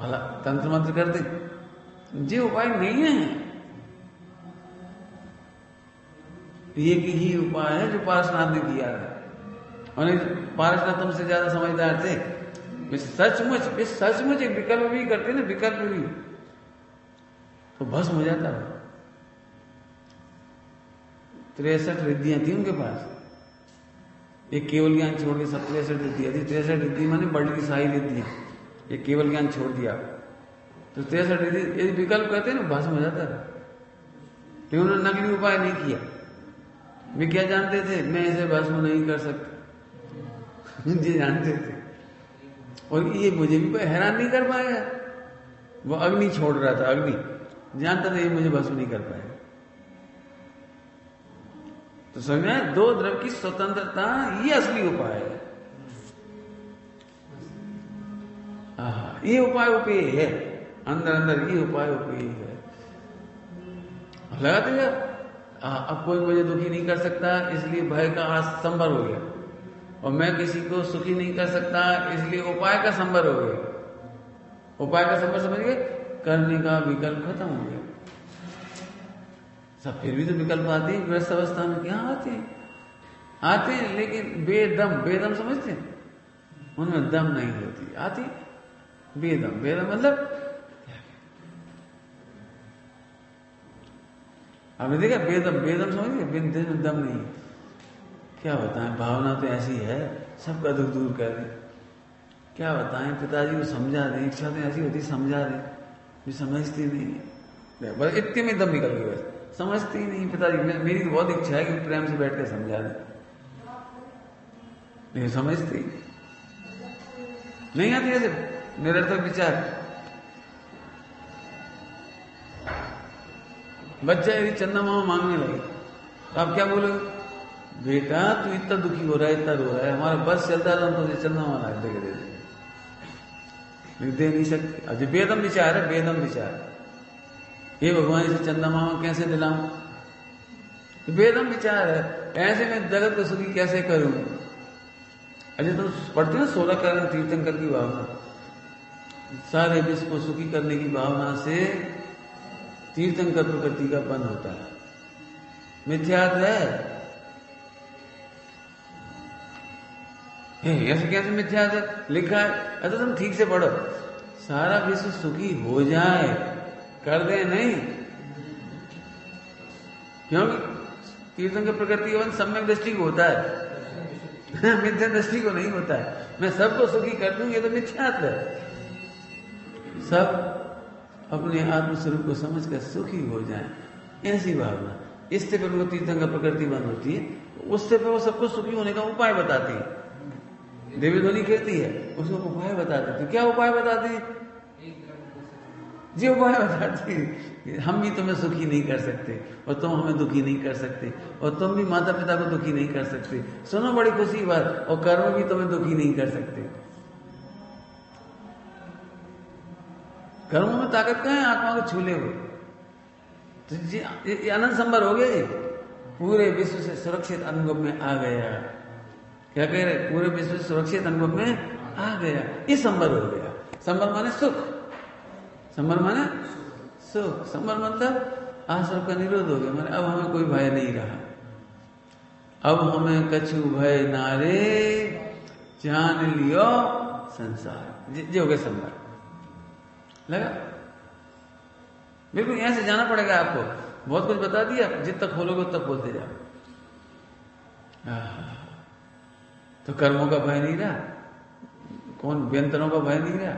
भला तंत्र मंत्र कर दे, ये उपाय नहीं है। ये ही उपाय है जो पारसनाथ ने किया है। और पारसनाथ तुमसे ज्यादा समझदार थे। सचमुच एक विकल्प भी करते ना, विकल्प भी तो भस्म हो जाता है। 63 रिद्धियां थी उनके पास। एक केवल ज्ञान छोड़ के सब 63 रिद्धियां थी। 63 रिद्धि माने बड़ी सारी रिद्धियां, एक केवल ज्ञान छोड़ दिया तो 63 रिद्धि, ये विकल्प कहते हैं ना, भस्म हो जाता है। लेकिन उन्होंने नकली उपाय नहीं किया। वे क्या जानते थे? मैं इसे भस्म नहीं कर सकता, ये जानते थे। और ये मुझे भी हैरान नहीं कर पाएगा। वो अग्नि छोड़ रहा था, अग्नि जानता था ये मुझे भस्म नहीं कर पाएगा। तो समझ में, 2 द्रव्य की स्वतंत्रता, ये असली उपाय है। ये उपाय उपेय है, अंदर ये उपाय उपेय है। लगाते हैं अब कोई मुझे दुखी नहीं कर सकता, इसलिए भय का संभर हो गया, और मैं किसी को सुखी नहीं कर सकता, इसलिए उपाय का संभर हो गया। उपाय का संभर समझ गए, करने का विकल्प खत्म हो गया। सब फिर भी तो विकल्प आते हैं व्यस्त अवस्था में, क्या आते हैं, लेकिन बेदम समझते हैं, उनमें दम नहीं होती, आती बेदम मतलब आपने देखा बेदम समझिए, बिन दिल में दम नहीं। क्या बताएं, भावना तो ऐसी है, सबका दुख दूर कर दे। क्या बताएं, पिताजी को समझा दें, इच्छा तो ऐसी होती समझा दें, भी समझती नहीं है, बस इतने में दम निकल गई, बस समझती ही नहीं। पिताजी मेरी तो बहुत इच्छा है कि प्रेम से बैठ कर समझा दें, नहीं समझती, नहीं आती ऐसे निरर्थक विचार। बच्चा यदि चंदा मामा मांगने लगे तो आप क्या बोलोगे? बेटा तू इतना दुखी हो रहा है, इतना रो रहा है, हमारा बस चलता है, तो तुझे चंदा मामा दे दे नहीं सकते। अब बेदम विचार है, बेदम विचार, ये भगवान इसे चंदा मामा कैसे दिलाऊं, तो बेदम विचार है। ऐसे में जगत को सुखी कैसे करूं? अजय तो पढ़ते ना 16 कारण तीर्थंकर की भावना, सारे विश्व को सुखी करने की भावना से तीर्थंकर प्रकृति का बंद होता है। मिथ्यात्व है, ऐसे कैसे मिथ्यात्व लिखा है? अच्छा तुम ठीक से पढ़ो, सारा विश्व सुखी हो जाए, कर दे नहीं, क्योंकि तीर्थंकर प्रकृति का बंद सम्यक दृष्टि को होता है, मिथ्या दृष्टि को नहीं होता है। मैं सबको सुखी कर दूंगी, तो मिथ्यात्व है। सब अपने आत्मस्वरूप को समझकर सुखी हो जाए, ऐसी भावना, इससे फिर वो तीर्थंकर प्रकृति बंद होती है। उससे फिर वो सबको सुखी होने का उपाय बताती है। देवी ध्वनि कहती है, उसको उपाय बताती है। क्या उपाय बताती है? जी उपाय बताती है, हम भी तुम्हें सुखी नहीं कर सकते, और तुम हमें दुखी नहीं कर सकते, और तुम भी माता पिता को दुखी नहीं कर सकते। सुनो बड़ी खुशी बात, और कर्म भी तुम्हें दुखी नहीं कर सकते। कर्मों में ताकत कहाँ है? आत्मा को छूले हुए। तो ये आनंद संभर हो गया, जी पूरे विश्व से सुरक्षित अनुभव में आ गया। क्या कह रहे? पूरे विश्व से सुरक्षित अनुभव में आ गया, ये संबर हो गया। संबर माने सुख, संबर माने सुख, संबर मतलब आसुर का निरोध हो गया, माने अब हमें कोई भय नहीं रहा, अब हमें कछु भय नारे, जान लियो संसार। जी हो गया संबर, लगा? बिल्कुल यहां से जाना पड़ेगा आपको, बहुत कुछ बता दिया, जितना खोलोगे उतना बोलते जाओ। तो कर्मों का भय नहीं रहा, कौन व्यंतरों का भय नहीं रहा,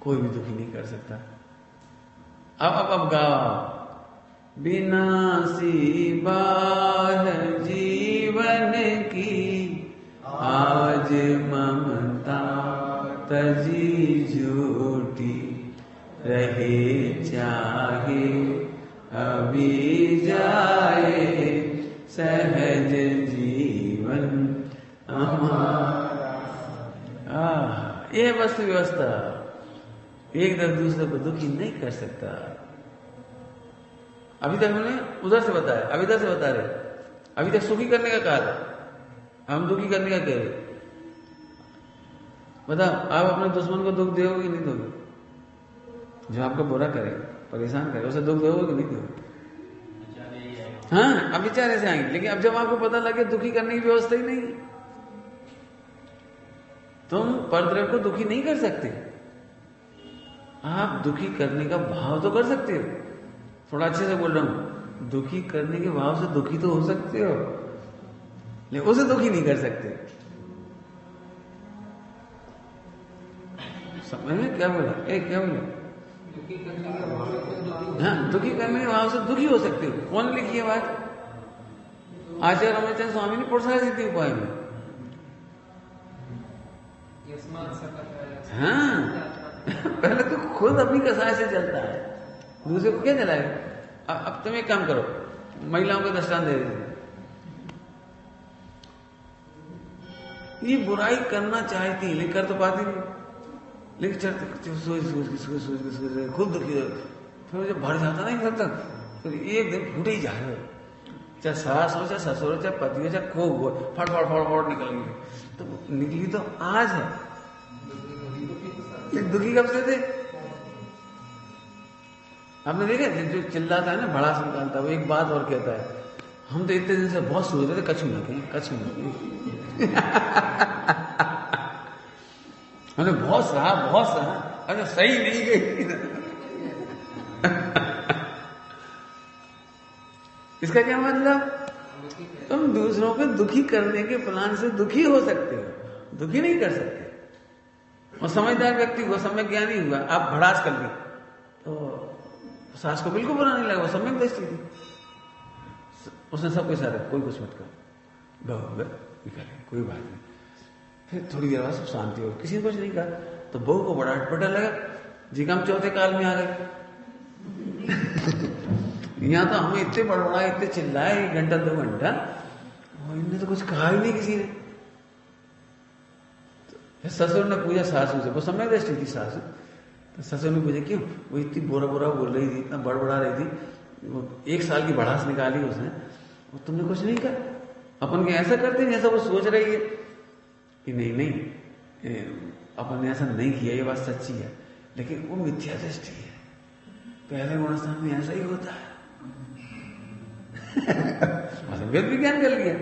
कोई भी दुखी नहीं कर सकता। अब गाओ। विनाशी बाह जीवन की, आज ममता तजी झूठी, रहे चाहे अभी जाए, सहज जीवन हमारा। ये वस्तु व्यवस्था एक तरफ दूसरे को दुखी नहीं कर सकता। अभी तक हमने उधर से बताया, अभी इधर से बता रहे, अभी तक सुखी करने का कहा था, हम दुखी करने का कह रहे। बताओ, आप अपने दुश्मन को दुख दोगे कि नहीं दोगे? जो आपको बुरा करे, परेशान करे, उसे दुख दोगे कि नहीं दोगे? हाँ, अब विचार ऐसे आएंगे। लेकिन अब जब आपको पता लगे दुखी करने की व्यवस्था ही नहीं, तुम परद्रव्य को दुखी नहीं कर सकते। आप दुखी करने का भाव तो कर सकते हो, थोड़ा अच्छे से बोल रहा हूं, दुखी करने के भाव से दुखी तो हो सकते हो, लेकिन उसे दुखी नहीं कर सकते। समझ में क्या बोला? क्या बोला? हाँ, दुखी करने के भाव से दुखी हो सकते हो। कौन लिखी है बात? आचार्य रामचंद्र स्वामी ने पुरुषार्थ सिद्धि उपाय में। हाँ, पहले तो खुद अपनी कसाय से चलता है, दूसरे को क्या चलाएगा? अब तुम एक काम करो, महिलाओं को दृष्टांत दे देते, ये बुराई करना चाहती लेकिन कर तो पाती नहीं, लेकिन सोच खुद दुखी हो, फिर जब भर जाता नहीं तब तक, फिर एक दिन फूटे ही जा रहे हो, चाहे सास हो, चाहे ससुर हो, चाहे पति हो, चाहे खूब हो, फट फट फट फट निकल गई। तो निकली तो आज है, दुखी कब से थे? आपने देखा जो चिल्लाता है ना, भड़ास निकालता है, वो एक बात और कहता है, हम तो इतने दिन से बहुत सोच रहे थे कछु न कहीं, कछु न कहीं। हमने बहुत सहा, अरे सही नहीं गई। इसका क्या मतलब? तुम दूसरों को दुखी करने के प्लान से दुखी हो सकते हो, दुखी नहीं कर सकते। और समझदार व्यक्ति हुआ, सम्यक ज्ञानी हुआ, आप भड़ास कर ली तो सास को बिल्कुल बुरा नहीं लगा, वो सम्यक दृष्टि थी, उसने सबके साथ कोई कुछ मत कर, कोई बात नहीं। फिर थोड़ी देर बाद सब शांति हो, किसी ने कुछ नहीं कहा, तो बहू को बड़ा अटपटा लगा, जी का हम चौथे काल में आ गए। यहाँ तो हमें इतने बड़बड़ाए, इतने चिल्लाए, 1 घंटा 2 घंटा, और इनने तो कुछ कहा ही नहीं किसी ने। फिर ससुर ने पूछा सासू से, वो सम्यक दृष्टि थी सासू, तो ससुर ने पूछा क्यों वो इतनी बुरा बोल रही थी, इतना बड़बड़ा रही थी, वो 1 साल की भड़ास निकाली उसने, वो तुमने कुछ नहीं कहा? अपन के ऐसा करते हैं, ऐसा वो सोच रही है कि नहीं अपन ने ऐसा नहीं किया, ये बात सच्ची है, लेकिन वो मिथ्या दृष्टि है, पहले गुणस्थान में ऐसा ही होता है। वेद विज्ञान कर लिया,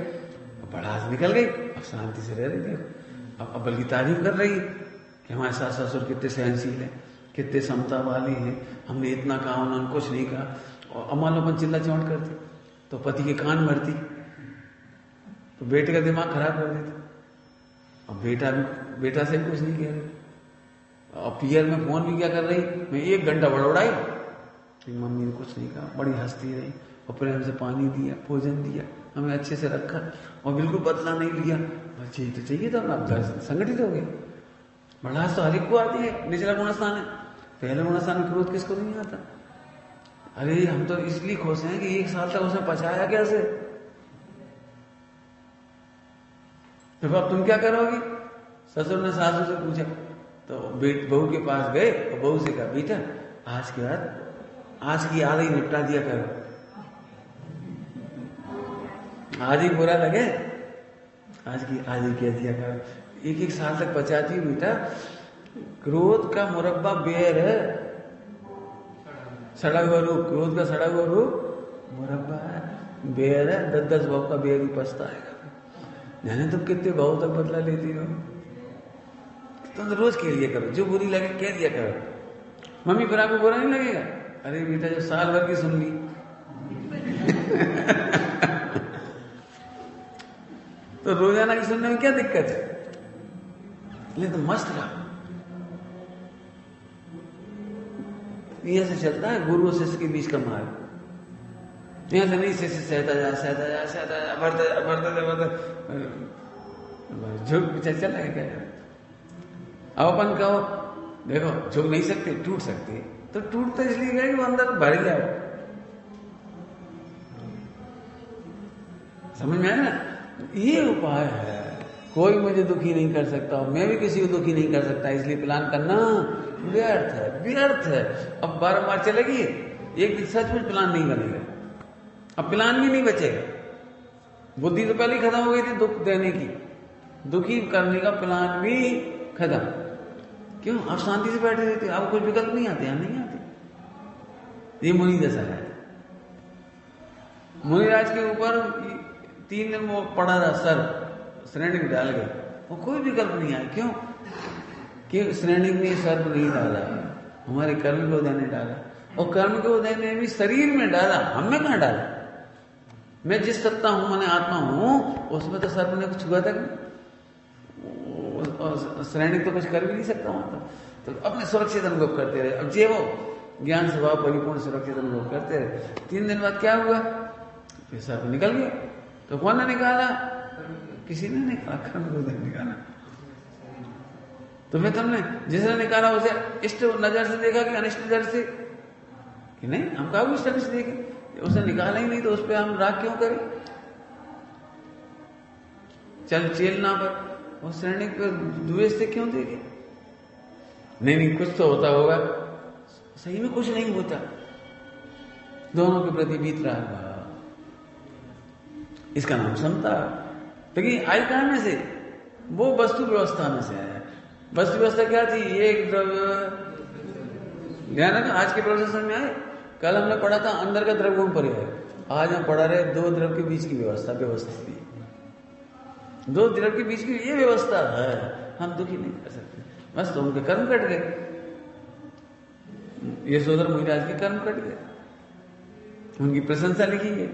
भड़ास निकल गई, अब शांति से रह रही थी, अब बल्कि तारीफ कर रही है कि हमारे सास ससुर कितने सहनशील है, कितने समता वाली है, हमने इतना कहा उन्होंने कुछ नहीं कहा। और अमालोपन चिल्ला चिमट करती तो पति के कान भरती, तो बेटे का दिमाग खराब कर देता, और बेटा से कुछ नहीं कह रही, और पियर में फोन भी क्या कर रही, मैं 1 घंटा बड़बड़ाई, मम्मी ने कुछ नहीं कहा, बड़ी हंसती रही, और प्रेम से पानी दिया, भोजन दिया, हमें अच्छे से रखा, और बिल्कुल बदला नहीं लिया। बच्चे तो चाहिए था, आप संगठित हो गए। भड़ास तो हर एक को आती है, निचला गुणस्थान है, पहले गुणस्थान में क्रोध किसको नहीं आता? अरे हम तो इसलिए खुश हैं कि 1 साल तक उसने पचाया कैसे। तो अब तुम क्या करोगी? ससुर ने सासू से पूछा, तो बहू के पास गए और बहू से कहा, बेटा आज के बाद आज की याद ही निपटा दिया करो, आज ही बुरा लगे, आज ही कह दिया करो, 1-1 साल तक पचाती है बेटा। क्रोध का मुरब्बा बेर है, सड़ा हुआ रूप, क्रोध का सड़ा हुआ रूप मुरब्बा है, बेर है। 10-10 भाव का बेर ही पछताएगा। जाने तुम कितने भाव तक बदला लेती हो। तुम तो रोज कह दिया करो, जो बुरी लगे कह दिया करो। मम्मी पर आपको बुरा नहीं लगेगा? अरे बेटा जो साल भर की सुन ली तो रोजाना की सुनने में क्या दिक्कत है? ले तो मस्त रहा। ये से चलता है गुरु शिष्य के बीच का मार्ग। यहां से नहीं शिष्य सहता जा बढ़ता झुक चल रहा है क्या? अब अपन कहो देखो झुक नहीं सकते, टूट सकते, तो टूट तो इसलिए गए कि वो अंदर भर गया। समझ में आया ना? ये उपाय है। कोई मुझे दुखी नहीं कर सकता, मैं भी किसी को दुखी नहीं कर सकता, इसलिए प्लान करना व्यर्थ है, व्यर्थ है। अब बार-बार चलेगी, एक दिन सच में प्लान नहीं बनेगा। अब प्लान भी नहीं बचेगा। बुद्धि तो पहले ही खत्म हो गई थी दुख देने की, दुखी करने का प्लान भी खत्म। क्यों? आप शांति से बैठे रहते, आपको कुछ विकल्प नहीं आते, नहीं आते। ये मुनि दशा है। मुनिराज के ऊपर 3 दिन वो पड़ा रहा सर, श्रेणी में डाल गए, वो कोई विकल्प नहीं आया। क्यों? कि श्रेणी में सर्प नहीं डाला, हमारे कर्म के उदय ने डाला, और कर्म के उदय ने भी शरीर में डाला, हमने कहां डाला? मैं जिस सत्ता हूं, मैंने आत्मा हूं, उसमें तो सर्प ने कुछ छुआ तक नहीं। श्रेणी तो कुछ कर भी नहीं सकता वहां तो अपने सुरक्षित अनुभव करते रहे। अब जे वो ज्ञान स्वभाव परिपूर्ण सुरक्षित अनुभव करते रहे। 3 दिन बाद क्या हुआ? फिर सर्प निकल गया। तो कौन ने निकाला? किसी ने निकाला, कर्म को उदय निकाला। तो फिर तुमने जिसने निकाला उसे इष्ट नजर से देखा कि अनिष्ट नजर से? कि नहीं, हम कहा इष्ट नजर से देखे, उसने निकाला ही नहीं तो उस पर हम राग क्यों करें? चल चेलना पर और श्रेणी पर द्वेष से क्यों देखे? नहीं कुछ तो होता होगा। सही में कुछ नहीं होता, दोनों के प्रति बीत रहा। इसका नाम समता। लेकिन आई कहां में से? वो वस्तु व्यवस्था में से आया। वस्तु व्यवस्था क्या थी? एक द्रव्य। ध्यान रखना, आज के प्रोसेसन में आए। कल हमने पढ़ा था अंदर का द्रव्य गुण परिहार। आज हम पढ़ा रहे 2 द्रव्य के बीच की व्यवस्था थी। 2 द्रव्य के बीच की ये व्यवस्था है, हम दुखी नहीं कर सकते। बस तो उनके कर्म कट गए, यशोधर मुनिराज के कर्म कट गए, उनकी प्रशंसा लिखी है,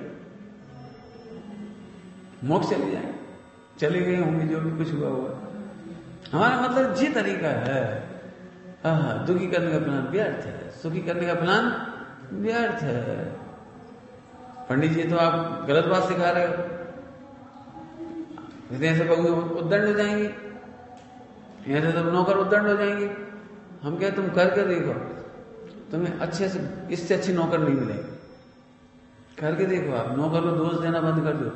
मोक्ष चले जाएंगे, चले गए होंगे जो भी कुछ हुआ हुआ। हमारा मतलब ये तरीका है। दुखी करने का प्लान व्यर्थ है, सुखी करने का प्लान व्यर्थ है। पंडित जी तो आप गलत बात सिखा रहे हो। ऐसे बहू उद्दंड हो जाएंगे, ऐसे तो नौकर उद्दंड हो जाएंगे। हम क्या, तुम करके देखो, तुम्हें अच्छे से इससे अच्छी नौकर नहीं मिलेगी। करके देखो, आप नौकर को दोष देना बंद कर दो।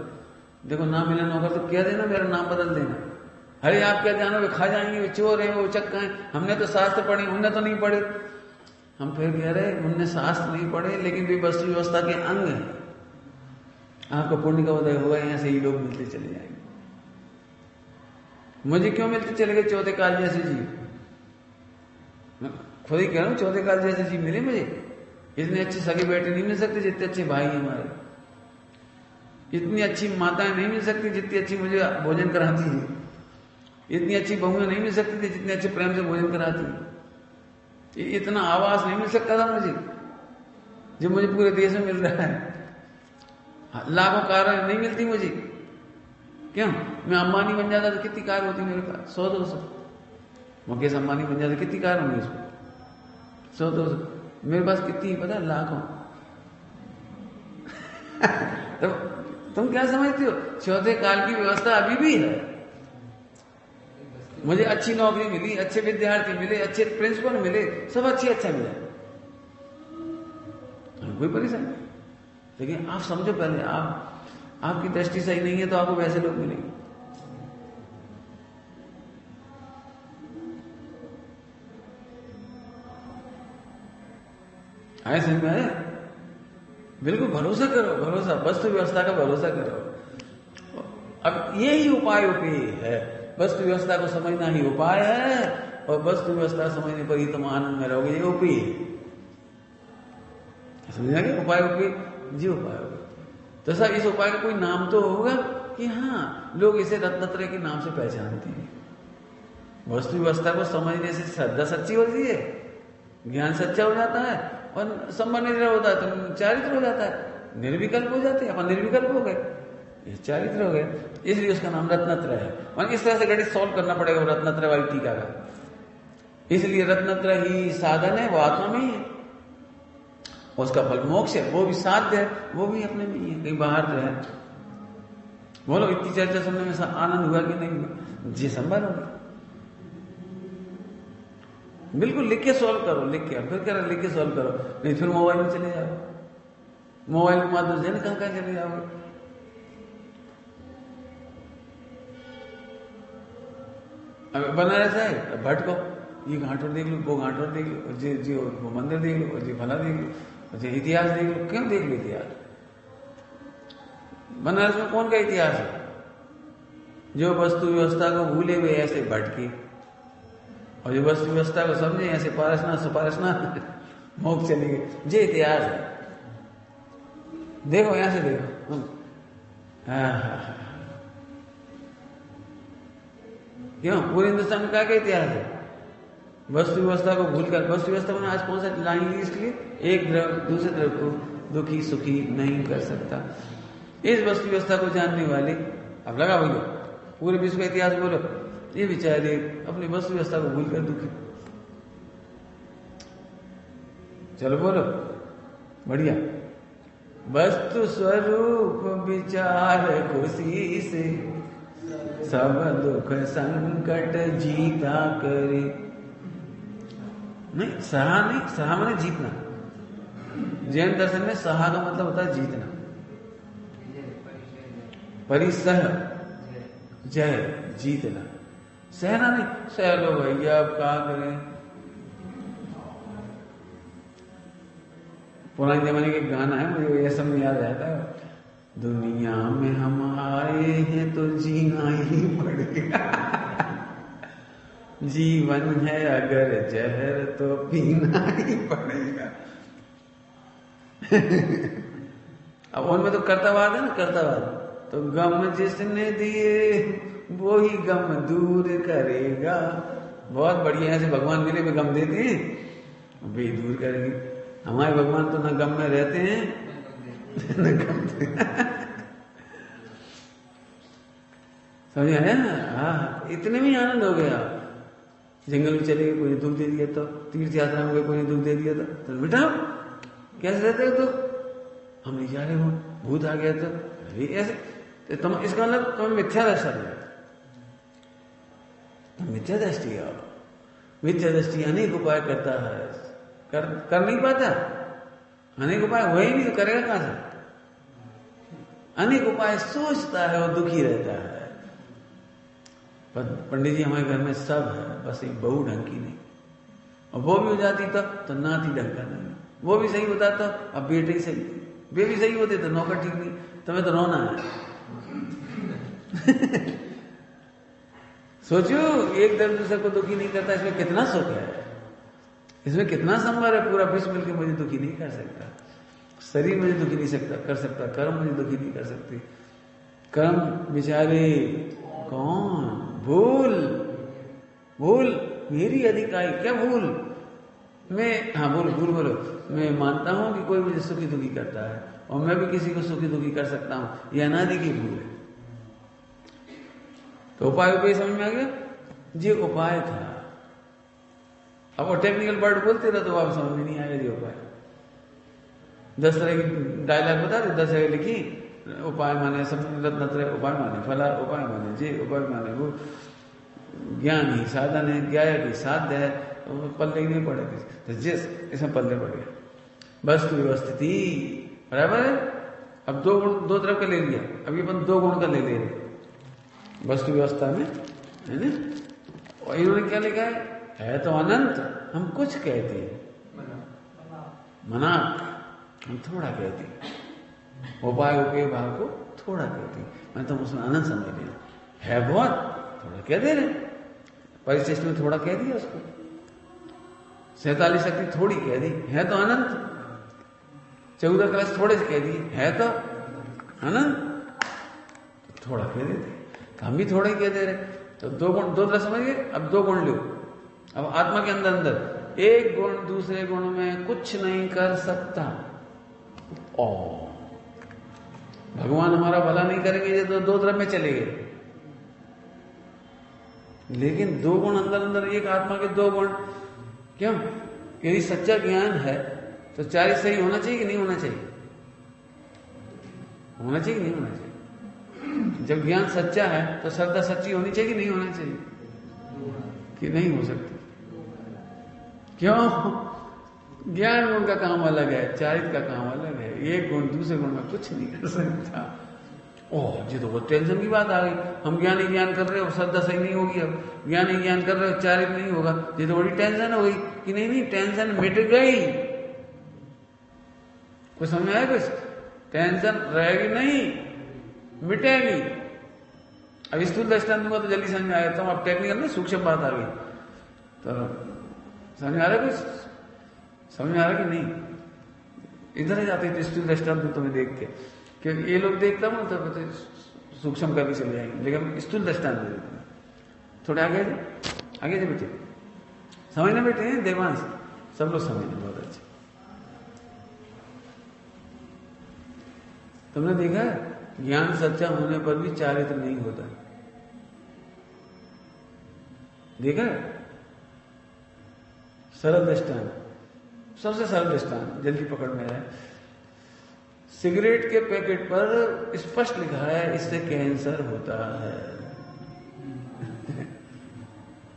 देखो ना मिले नौकर तो क्या देना, मेरा नाम बदल देना। अरे आप क्या जानो, वे खा जाएंगे, वे चोर है, वो चक्का है। हमने तो शास्त्र पढ़े, उनने तो नहीं पढ़े। हम फिर कह रहे उनने शास्त्र नहीं पढ़े, लेकिन वे वस्तु व्यवस्था के अंग है। आपका पुण्य का उदय होगा, यहां से ही लोग मिलते चले जाएंगे। मुझे क्यों मिलते चले गए चौथे काल जैसे जीव? मैं खुद ही कह रहा हूं, चौथे काल जैसे जीव मिले मुझे। इतने अच्छे सगे बेटे नहीं मिल सकते जितने अच्छे भाई हमारे। इतनी अच्छी माताएं नहीं मिल सकती जितनी अच्छी मुझे भोजन कराती है। इतनी अच्छी बहुएं नहीं मिल सकती थी जितने अच्छे प्रेम से भोजन कराती है। इतना आवास नहीं मिल सकता था मुझे जो मुझे पूरे देश में मिल रहा है। लाखों कारें नहीं मिलती मुझे। क्यों? मैं अंबानी बन जाता तो कितनी कार होती मेरे पास? 100-200। मुकेश अंबानी बन जाता कितनी कार होंगी उसमें? 100-200। मेरे पास कितनी पता है? लाखों। तो तुम क्या समझते हो? चौथे काल की व्यवस्था अभी भी है। मुझे अच्छी नौकरी मिली, अच्छे विद्यार्थी मिले, अच्छे प्रिंसिपल मिले, सब अच्छा मिला, कोई परेशानी नहीं। लेकिन आप समझो पहले, आपकी दृष्टि सही नहीं है तो आपको वैसे लोग मिलेंगे। आए समझ में आए? बिल्कुल भरोसा करो, भरोसा, वस्तु व्यवस्था का भरोसा करो। अब यही उपाय है वस्तु व्यवस्था को समझना ही उपाय है, और वस्तु व्यवस्था समझने पर ही तुम आनंद में रहोगे। ये उपी समझना कि उपाय उपी जी उपाय होगा। तो सर इस उपाय का कोई नाम तो होगा कि हाँ लोग इसे रत्नत्रय के नाम से पहचानते हैं। वस्तु व्यवस्था को समझने से श्रद्धा सच्ची होती है, ज्ञान सच्चा हो जाता है, और संबंध निरय होता है तो चारित्र हो जाता है, निर्विकल्प हो जाते हैं। अपन निर्विकल्प हो गए, ये चारित्र हो गए, इसलिए उसका नाम रत्नत्रय है। और इस तरह से गणित सॉल्व करना पड़ेगा रत्नत्रय वाली टीका का। इसलिए रत्नत्रय ही साधन है, वो आत्मा में ही है, उसका फल मोक्ष है, वो भी साध्य है, वो भी अपने में ही है, कहीं बाहर तो है। बोलो इतनी चर्चा सुनने में आनंद हुआ कि नहीं? जी संभव होगा। बिल्कुल लिख के सॉल्व करो, लिख के फिर कह रहे लिख के सॉल्व करो, नहीं फिर मोबाइल में चले जाओ, मोबाइल के माध्यम से कहां कहां चले जाओगे। अब बनारस है भटको, ये घाटों देख लो, वो घाटों देख लो, जी वो मंदिर देख लो, जी फला देख लो, जी इतिहास देख लो। क्यों देख लो इतिहास? बनारस में कौन का इतिहास है? जो वस्तु व्यवस्था को भूले हुए ऐसे भटके, और जो वस्तु व्यवस्था को समझे ऐसे पारसना सुपारसना मोक्ष चले गए। ये इतिहास है। देखो यहां से देखो। क्यों पूरे हिंदुस्तान में क्या इतिहास है? वस्तु व्यवस्था को भूलकर, वस्तु व्यवस्था में आज कौन सा लाइन ली इसलिए, एक द्रव दूसरे द्रव को दुखी सुखी नहीं कर सकता। इस वस्तु व्यवस्था को जानने वाले, अब लगा भैया पूरे विश्व का इतिहास बोलो, ये बेचारे अपनी वस्तु व्यवस्था को भूलकर दुखी। चलो बोलो बढ़िया। वस्तु स्वरूप विचार खुशी से, सब दुख संकट जीता करे। नहीं सहा माने जीतना। जैन दर्शन में सहा का मतलब होता है जीतना। परिसह जय जीतना, सहना नहीं। सह लो भैया अब क्या करें। पुराने जमाने के गाना है, मुझे ये सब याद रहता है। दुनिया में हम आए हैं तो जीना ही पड़ेगा, जीवन है अगर जहर तो पीना ही पड़ेगा। अब उनमें तो कर्तावाद है ना, कर्तावाद। तो गम जिसने दिए वो ही गम दूर करेगा। बहुत बढ़िया है, भगवान मेरे में गम देते हैं, वे दूर करेंगे। हमारे भगवान तो न गम में रहते हैं न गम समझ आया ना? हाँ, इतने में आनंद हो गया। जंगल में चले गए, कोई दुख दे दिया, तो तीर्थ यात्रा में गए, कोई दुख दे दिया, तो बेटा कैसे रहते हो? तो हम नहीं जा रहे हो, भूत आ गया, तो ऐसे तुम, इसका मतलब तुम्हें मिथ्या दृष्टि है। मिथ्या दृष्टि है। मिथ्या दृष्टि अनेक उपाय करता है, कर नहीं पाता। अनेक उपाय हो ही नहीं तो करेगा कहां से? अनेक उपाय सोचता है और दुखी रहता है। पंडित जी हमारे घर में सब है, बस एक बहू ढंग की नहीं, और वो भी हो जाती तब तो नाती ढंग का नहीं, वो भी सही होता तो अब बेटे ही सही, वे भी सही होते तो नौकर ठीक नहीं। तुम्हें तो रोना है। सोचो एक दर्द दूसरे को दुखी नहीं करता, इसमें कितना सुख है, इसमें कितना संभार है। पूरा विश्व मिलकर मुझे दुखी नहीं कर सकता, शरीर मुझे दुखी नहीं कर सकता, कर्म मुझे दुखी नहीं कर सकते। कर्म बेचारे कौन? भूल मेरी अधिकाई। क्या भूल? मैं, हाँ भूल बोलो। मैं मानता हूं कि कोई मुझे सुखी दुखी करता है, और मैं भी किसी को सुखी दुखी कर सकता हूं, यह अनादि की भूल है। तो उपाय समझ में आ गया? ये उपाय था। अब वो टेक्निकल वर्ड बोलते रहे तो आप समझ में नहीं आएगा। ये उपाय 10 तरह की डायलॉग बता दे, 10 जगह लिखी। उपाय माने रत्नत्रय, उपाय माने फला, उपाय माने जे, उपाय माने वो। ज्ञान ही साधन है, ज्ञायक ही साध्य है, तो पल्ले ही नहीं पड़ेगा। तो जिस इसमें पल्ले पड़ गया वस्तु व्यवस्थिति, बराबर है। अब दो तरफ का ले लिया, अभी अपन 2 गुण का ले ले रहे वस्तु व्यवस्था में, है ना। और इन्होंने क्या लिखा है तो अनंत। हम कुछ कहते हैं, मना हम थोड़ा कहते हैं, उपाय के भाव को थोड़ा कहते हैं, मैं तो उसमें अनंत समझ लिया है बहुत, थोड़ा कह दे रहे, परिशिष्ट में थोड़ा कह दिया उसको, 47 शक्ति थोड़ी कह दी, है तो अनंत। 14 कलश थोड़े से कह दिए, है तो अनंत, थोड़ा कह देते, हम भी थोड़ा ही कह दे रहे। तो 2 गुण, 2 तरह समझ गए। अब 2 गुण लो। अब आत्मा के अंदर अंदर एक गुण दूसरे गुण में कुछ नहीं कर सकता। भगवान हमारा भला नहीं करेंगे तो 2 तरफ में चले गए। लेकिन 2 गुण अंदर अंदर, एक आत्मा के 2 गुण, क्यों? यदि सच्चा ज्ञान है तो 4 सही होना चाहिए कि नहीं होना चाहिए? होना चाहिए कि नहीं होना चाहिए? जब ज्ञान सच्चा है तो श्रद्धा सच्ची होनी चाहिए कि नहीं होना चाहिए? कि नहीं हो सकती। क्यों? ज्ञान गुण का काम अलग है, चारित्र का काम अलग है। एक गुण दूसरे गुण में कुछ नहीं कर सकता। जी तो बहुत टेंशन की बात आ गई। हम ज्ञान ही ज्ञान कर रहे हो, श्रद्धा सही नहीं होगी। अब ज्ञान ही ज्ञान कर रहे हो, चारित्र नहीं होगा। ये तो बड़ी टेंशन हो गई कि नहीं टेंशन मिट गई। कुछ समझ आया? कुछ टेंशन रहेगी नहीं, मिटेगी। अब स्थूल दृष्टांत दूंगा तो जल्दी समझ में आया। तो अब टेक्निकल में सूक्ष्म बात आ गई, तो समझ में आ रहा है? कुछ समझ में आ रहा कि नहीं? इधर ही जाते थे स्थूल दृष्टांत तुम्हें देख के, क्योंकि ये लोग देखता हूं तो सूक्ष्म करके चले जाएंगे, लेकिन स्थूल दृष्टांत दे देते हैं। थोड़े आगे आगे बेटे, समझना बेटे, देवांश सब लोग समझना बहुत अच्छे। तुमने देखा ज्ञान सच्चा होने पर भी चारित्र नहीं होता, देखा? सरल दृष्टांत, सबसे सरल दृष्टांत जल्दी पकड़ में है। सिगरेट के पैकेट पर स्पष्ट लिखा है इससे कैंसर होता है।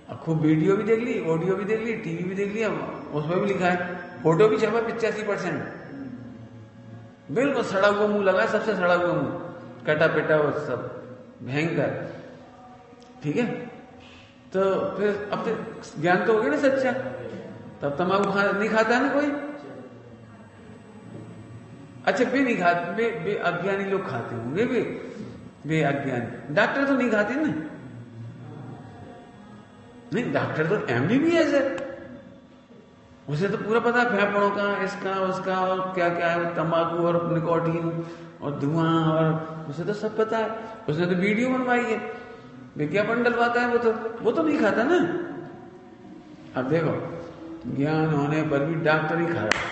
अब खूब वीडियो भी देख ली, ऑडियो भी देख ली, टीवी भी देख लिया, उसमें भी लिखा है, फोटो भी छपा 85%, बिल्कुल सड़ा हुआ मुंह लगा, सबसे सड़ा हुआ मुंह, कटा पिटा वो सब भयंकर। ठीक है, तो फिर अब तो ज्ञान तो हो गया ना सच्चा, तब तम्बाकू नहीं खाता है ना कोई? अच्छा, बे नहीं खाते, बे अज्ञानी लोग खाते होंगे, बे अज्ञानी। डॉक्टर तो नहीं खाते ना? नहीं, डॉक्टर तो MBBS है, उसे तो पूरा पता है फेफड़ों का, इसका उसका, और क्या क्या है, तंबाकू और निकोटीन और धुआं, और उसे तो सब पता है। उसने तो वीडियो बनवाई है, विज्ञापन डलवाता है, वो तो नहीं खाता ना। अब देखो, ज्ञान होने पर भी डॉक्टर ही खा रहा है।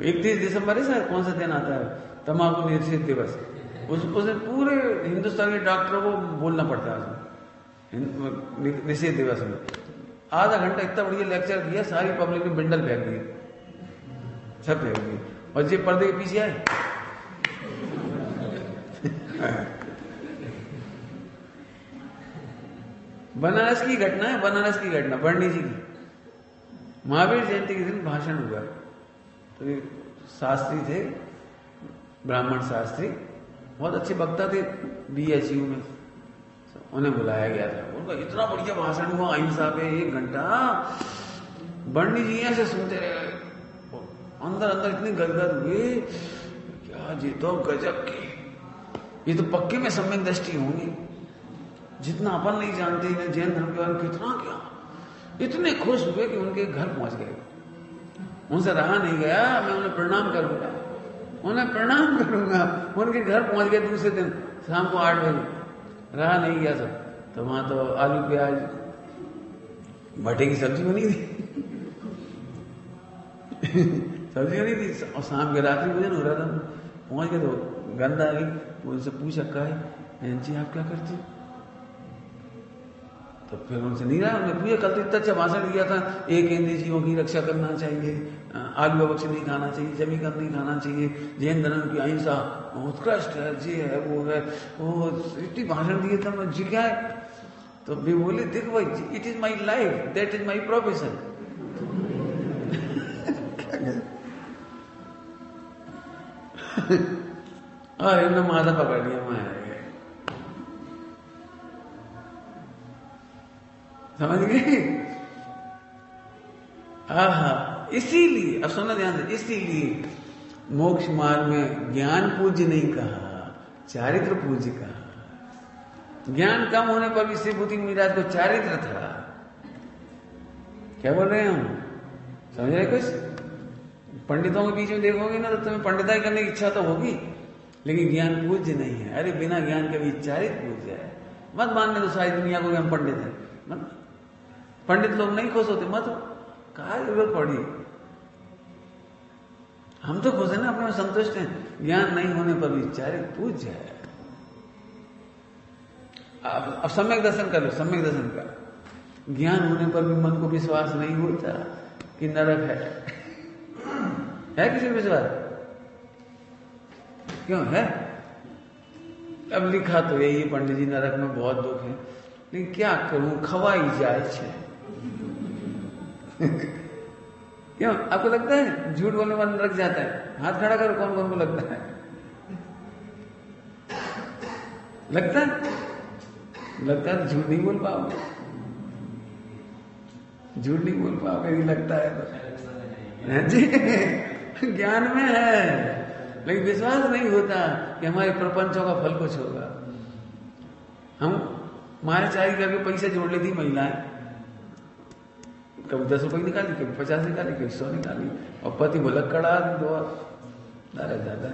31 दिसंबर है सर, कौन सा दिन आता है? तंबाकू निषेध दिवस। उसने पूरे हिंदुस्तान के डॉक्टरों को बोलना पड़ता है निषेध दिवस में। आधा घंटा इतना बढ़िया लेक्चर दिया, सारी पब्लिक ने बिंडल फेंक दिए, सब फेंक दिए, और ये पर्दे के पीछे आए। बनारस की घटना है, बनारस की घटना, बर्णी जी की। महावीर जयंती के दिन भाषण हुआ, तो शास्त्री थे, ब्राह्मण शास्त्री, बहुत अच्छे वक्ता थे BHU में, उन्हें बुलाया गया था। उनका इतना बढ़िया भाषण हुआ अहिंसा पे, 1 घंटा। बर्णी जी ऐसे सुनते रहे, अंदर अंदर इतनी गदगद हुए, क्या जी तो गजब की, ये तो पक्के में सम्यक दृष्टि होंगी, जितना अपन नहीं जानते इन्हें जैन धर्म के बारे में कितना क्या। इतने खुश हुए कि उनके घर पहुंच गए। उनसे रहा नहीं गया, मैं उन्हें प्रणाम करूंगा, उन्हें प्रणाम करूंगा। उनके घर पहुंच गए दूसरे दिन शाम को 8 बजे, रहा नहीं गया सब। तो वहां तो आलू प्याज भट्टे की सब्जी बनी थी सब्जी बनी थी, और शाम के रात्रि भोजन हो रहा था। पहुंच गए तो गंदा आ गई, उनसे पूछा, का है बहन जी आप क्या करते हो? तो फिर उनसे नहीं रहा, उन्होंने पूछा, कल तो इतना अच्छा भाषण दिया था, 1 हिंदी जीवों की रक्षा करना चाहिए, आलू बक्से नहीं खाना चाहिए, जमी कर नहीं खाना चाहिए, जैन धर्म की अहिंसा उत्कृष्ट है, जी है, वो है, वो इतनी भाषण दिए थे। मैं जी क्या है? तो भी बोले, देखो भाई, it is my life, that is my profession. और इन्होंने माथा पकड़ लिया, मैं समझ गए? इसीलिए, अब सुनना ध्यान से, इसीलिए मोक्ष मार्ग में ज्ञान पूज्य नहीं कहा, चारित्र पूज्य का। ज्ञान कम होने पर भी श्री बुद्धि महाराज को चारित्र था। क्या बोल रहे हैं हम, समझ रहे कुछ? पंडितों के बीच में देखोगे ना तो तुम्हें पंडिताई करने की इच्छा तो होगी, लेकिन ज्ञान पूज्य नहीं है। अरे बिना ज्ञान के भी चारित्र पूज्य है। मत मानने दो सारी दुनिया को कि हम पंडित हैं। मत, पंडित लोग नहीं खुश होते, मत कहा जरूरत पड़ी। हम तो खुश है ना, अपने में संतुष्ट हैं। ज्ञान नहीं होने पर भी चारित्र पूज्य है। अब सम्यक दर्शन कर लो, सम्यक दर्शन का। ज्ञान होने पर भी मन को विश्वास नहीं होता कि नरक है किसी को विश्वास? क्यों है? अब लिखा तो यही है पंडित जी, नरक में बहुत दुख है, लेकिन क्या करूं, खवाई जाए छे। क्यों आपको लगता है झूठ बोलने वाला नरक जाता है? हाथ खड़ा करो, कौन कौन को लगता है? लगता है? लगता है तो झूठ नहीं बोल पाओगे, झूठ नहीं बोल पाओगे, नहीं लगता है तो जी। ज्ञान में है, लेकिन विश्वास नहीं होता कि हमारे प्रपंचों का फल कुछ होगा। हम मायाचारी करके पैसे जोड़ लेती महिलाएं, कभी 10 रुपये निकाली, कभी 50 निकाली, कभी 100 निकाली, और पति बोलक कड़ा दो। अरे दादा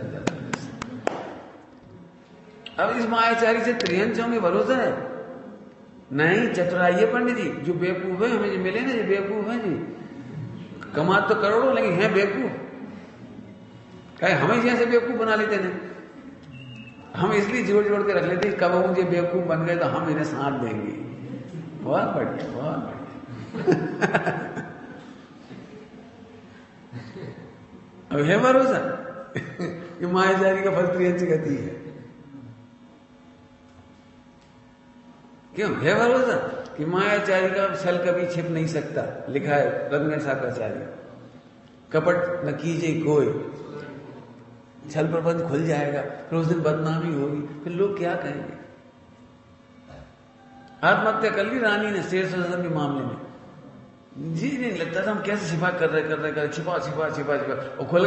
अब इस मायाचारी से त्रियंचों में भरोसा है नहीं। चतुराई है पंडित जी, जो बेवकूफ है हमें जो मिले ना, जो बेवकूफ है जी, कमा तो करोड़ों लेकिन है बेवकूफ। कहे हमें जैसे बेवकूफ बना लेते हैं, हम इसलिए जोड़ जोड़ के रख लेते हैं, कब मुझे बेवकूफ बन गए तो हम इन्हें साथ देंगे। बहुत बढ़िया, बहुत बढ़िया। अब है भरोसा कि मायाचारी का फल त्रियंच गति है। क्यों है भरोसा कि मायाचारी का फल कभी छिप नहीं सकता? लिखा है रत्न शाकाचार्य, कपट न कीजिए कोई, छल प्रबंध खुल जाएगा, फिर उस दिन बदनामी होगी, फिर लोग क्या कहेंगे? आत्महत्या कर ली रानी ने शेर सदन के मामले में, जी नहीं लगता था हम कैसे छिपा कर रहे छिपा छिपा छिपा छिपा, और खुल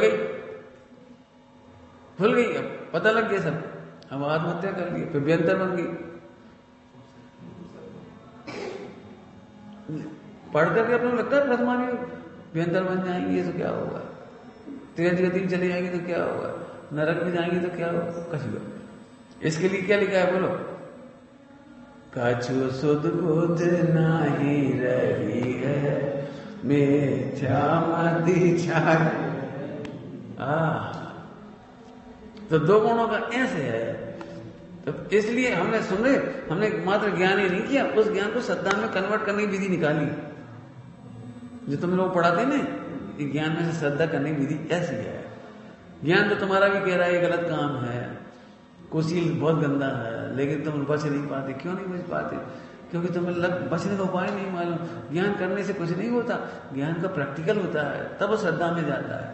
गई, अब पता लग गया सब, अब आत्महत्या कर ली, फिर बेहतर बन गई। पढ़ करके अपने लगता है प्रथमानी बेहतर बन जाएंगे तो क्या होगा, तेज गति में चले जाएंगे तो क्या होगा, नरक में जाएंगे तो क्या होगा, कछु। इसके लिए क्या लिखा है बोलो? कछु सुध बुध नहीं रही है मिथ्या मति छाई। तो दो गुणों का ऐसे है, तो इसलिए हमने मात्र ज्ञान ही नहीं किया, उस ज्ञान को श्रद्धा में कन्वर्ट करने की विधि निकाली। जो तुम लोग पढ़ाते ना कि ज्ञान में से श्रद्धा करने की विधि ऐसी है। ज्ञान तो तुम्हारा भी कह रहा है ये गलत काम है, कुशील बहुत गंदा है, लेकिन तुम बच नहीं पाते। क्यों नहीं बच पाते? क्योंकि तुम्हें बचने का उपाय नहीं मालूम। ज्ञान करने से कुछ नहीं होता, ज्ञान का प्रैक्टिकल होता है, तब वो श्रद्धा में जाता है,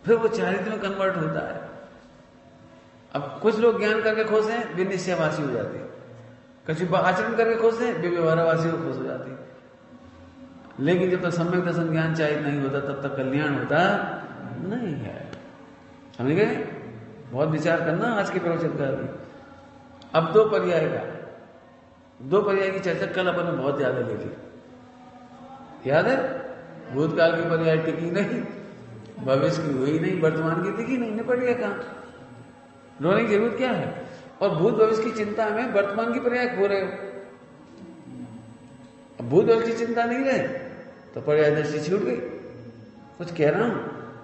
फिर वो चारित्र में कन्वर्ट होता है। अब कुछ लोग ज्ञान करके खुश हैं, वे निश्चयवासी हो जाते हैं। कुछ आचरण करके खुश हैं, वे व्यवहारवासी हो खुश हो जाते हैं। लेकिन जब तक सम्यक दर्शन ज्ञान चाहिए नहीं होता, तब तक कल्याण होता नहीं है। समझ गए? बहुत विचार करना आज के प्रवचन का। अब दो पर्याय की चर्चा कल अपन ने बहुत ज्यादा ले ली, याद है? भूतकाल की पर्याय टिकी नहीं, भविष्य की हुई नहीं, वर्तमान की टिकी नहीं, निपट गया काम। रोने की जरूरत क्या है? और भूत भविष्य की चिंता में वर्तमान की पर्याय खो रहे हो। अब भूत भविष्य की चिंता नहीं रहे तो पर्याय दृष्टि छूट गई। कुछ कह रहा हूं,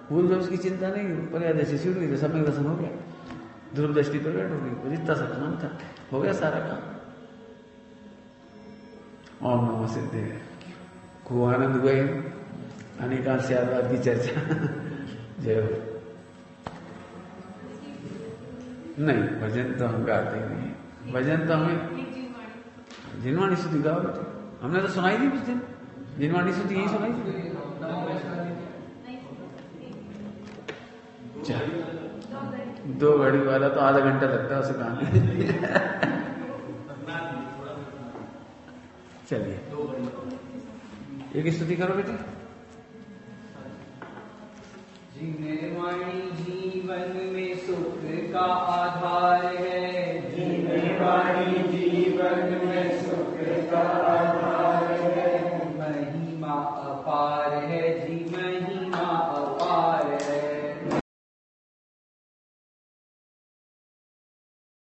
भूत भविष्य की चिंता नहीं, पर्याय दृष्टि छूट गई तो सम्यक दर्शन हो गया, ध्रुव दृष्टि प्रकट हो गई, जितना सा काम था हो गया सारा काम। ओम नमः सिद्धे। खूब आनंद हुए, अनेकांश आशीर्वाद की चर्चा। जय हो। नहीं, भजन तो हम गाते नहीं, भजन तो हमें जिनवाणी स्तुति गाओ बेटे, हमने तो सुनाई थी उस दिन, जिनवाणी स्तुति यही सुनाई थी। दो घड़ी वाला तो आधा घंटा लगता है उसे गाने। चलिए एक स्तुति करो बेटे। जीववाणी जीवन में सुख का आधार है। जीववाणी जीवन में सुख का आधार है। महिमा अपार है जी महिमा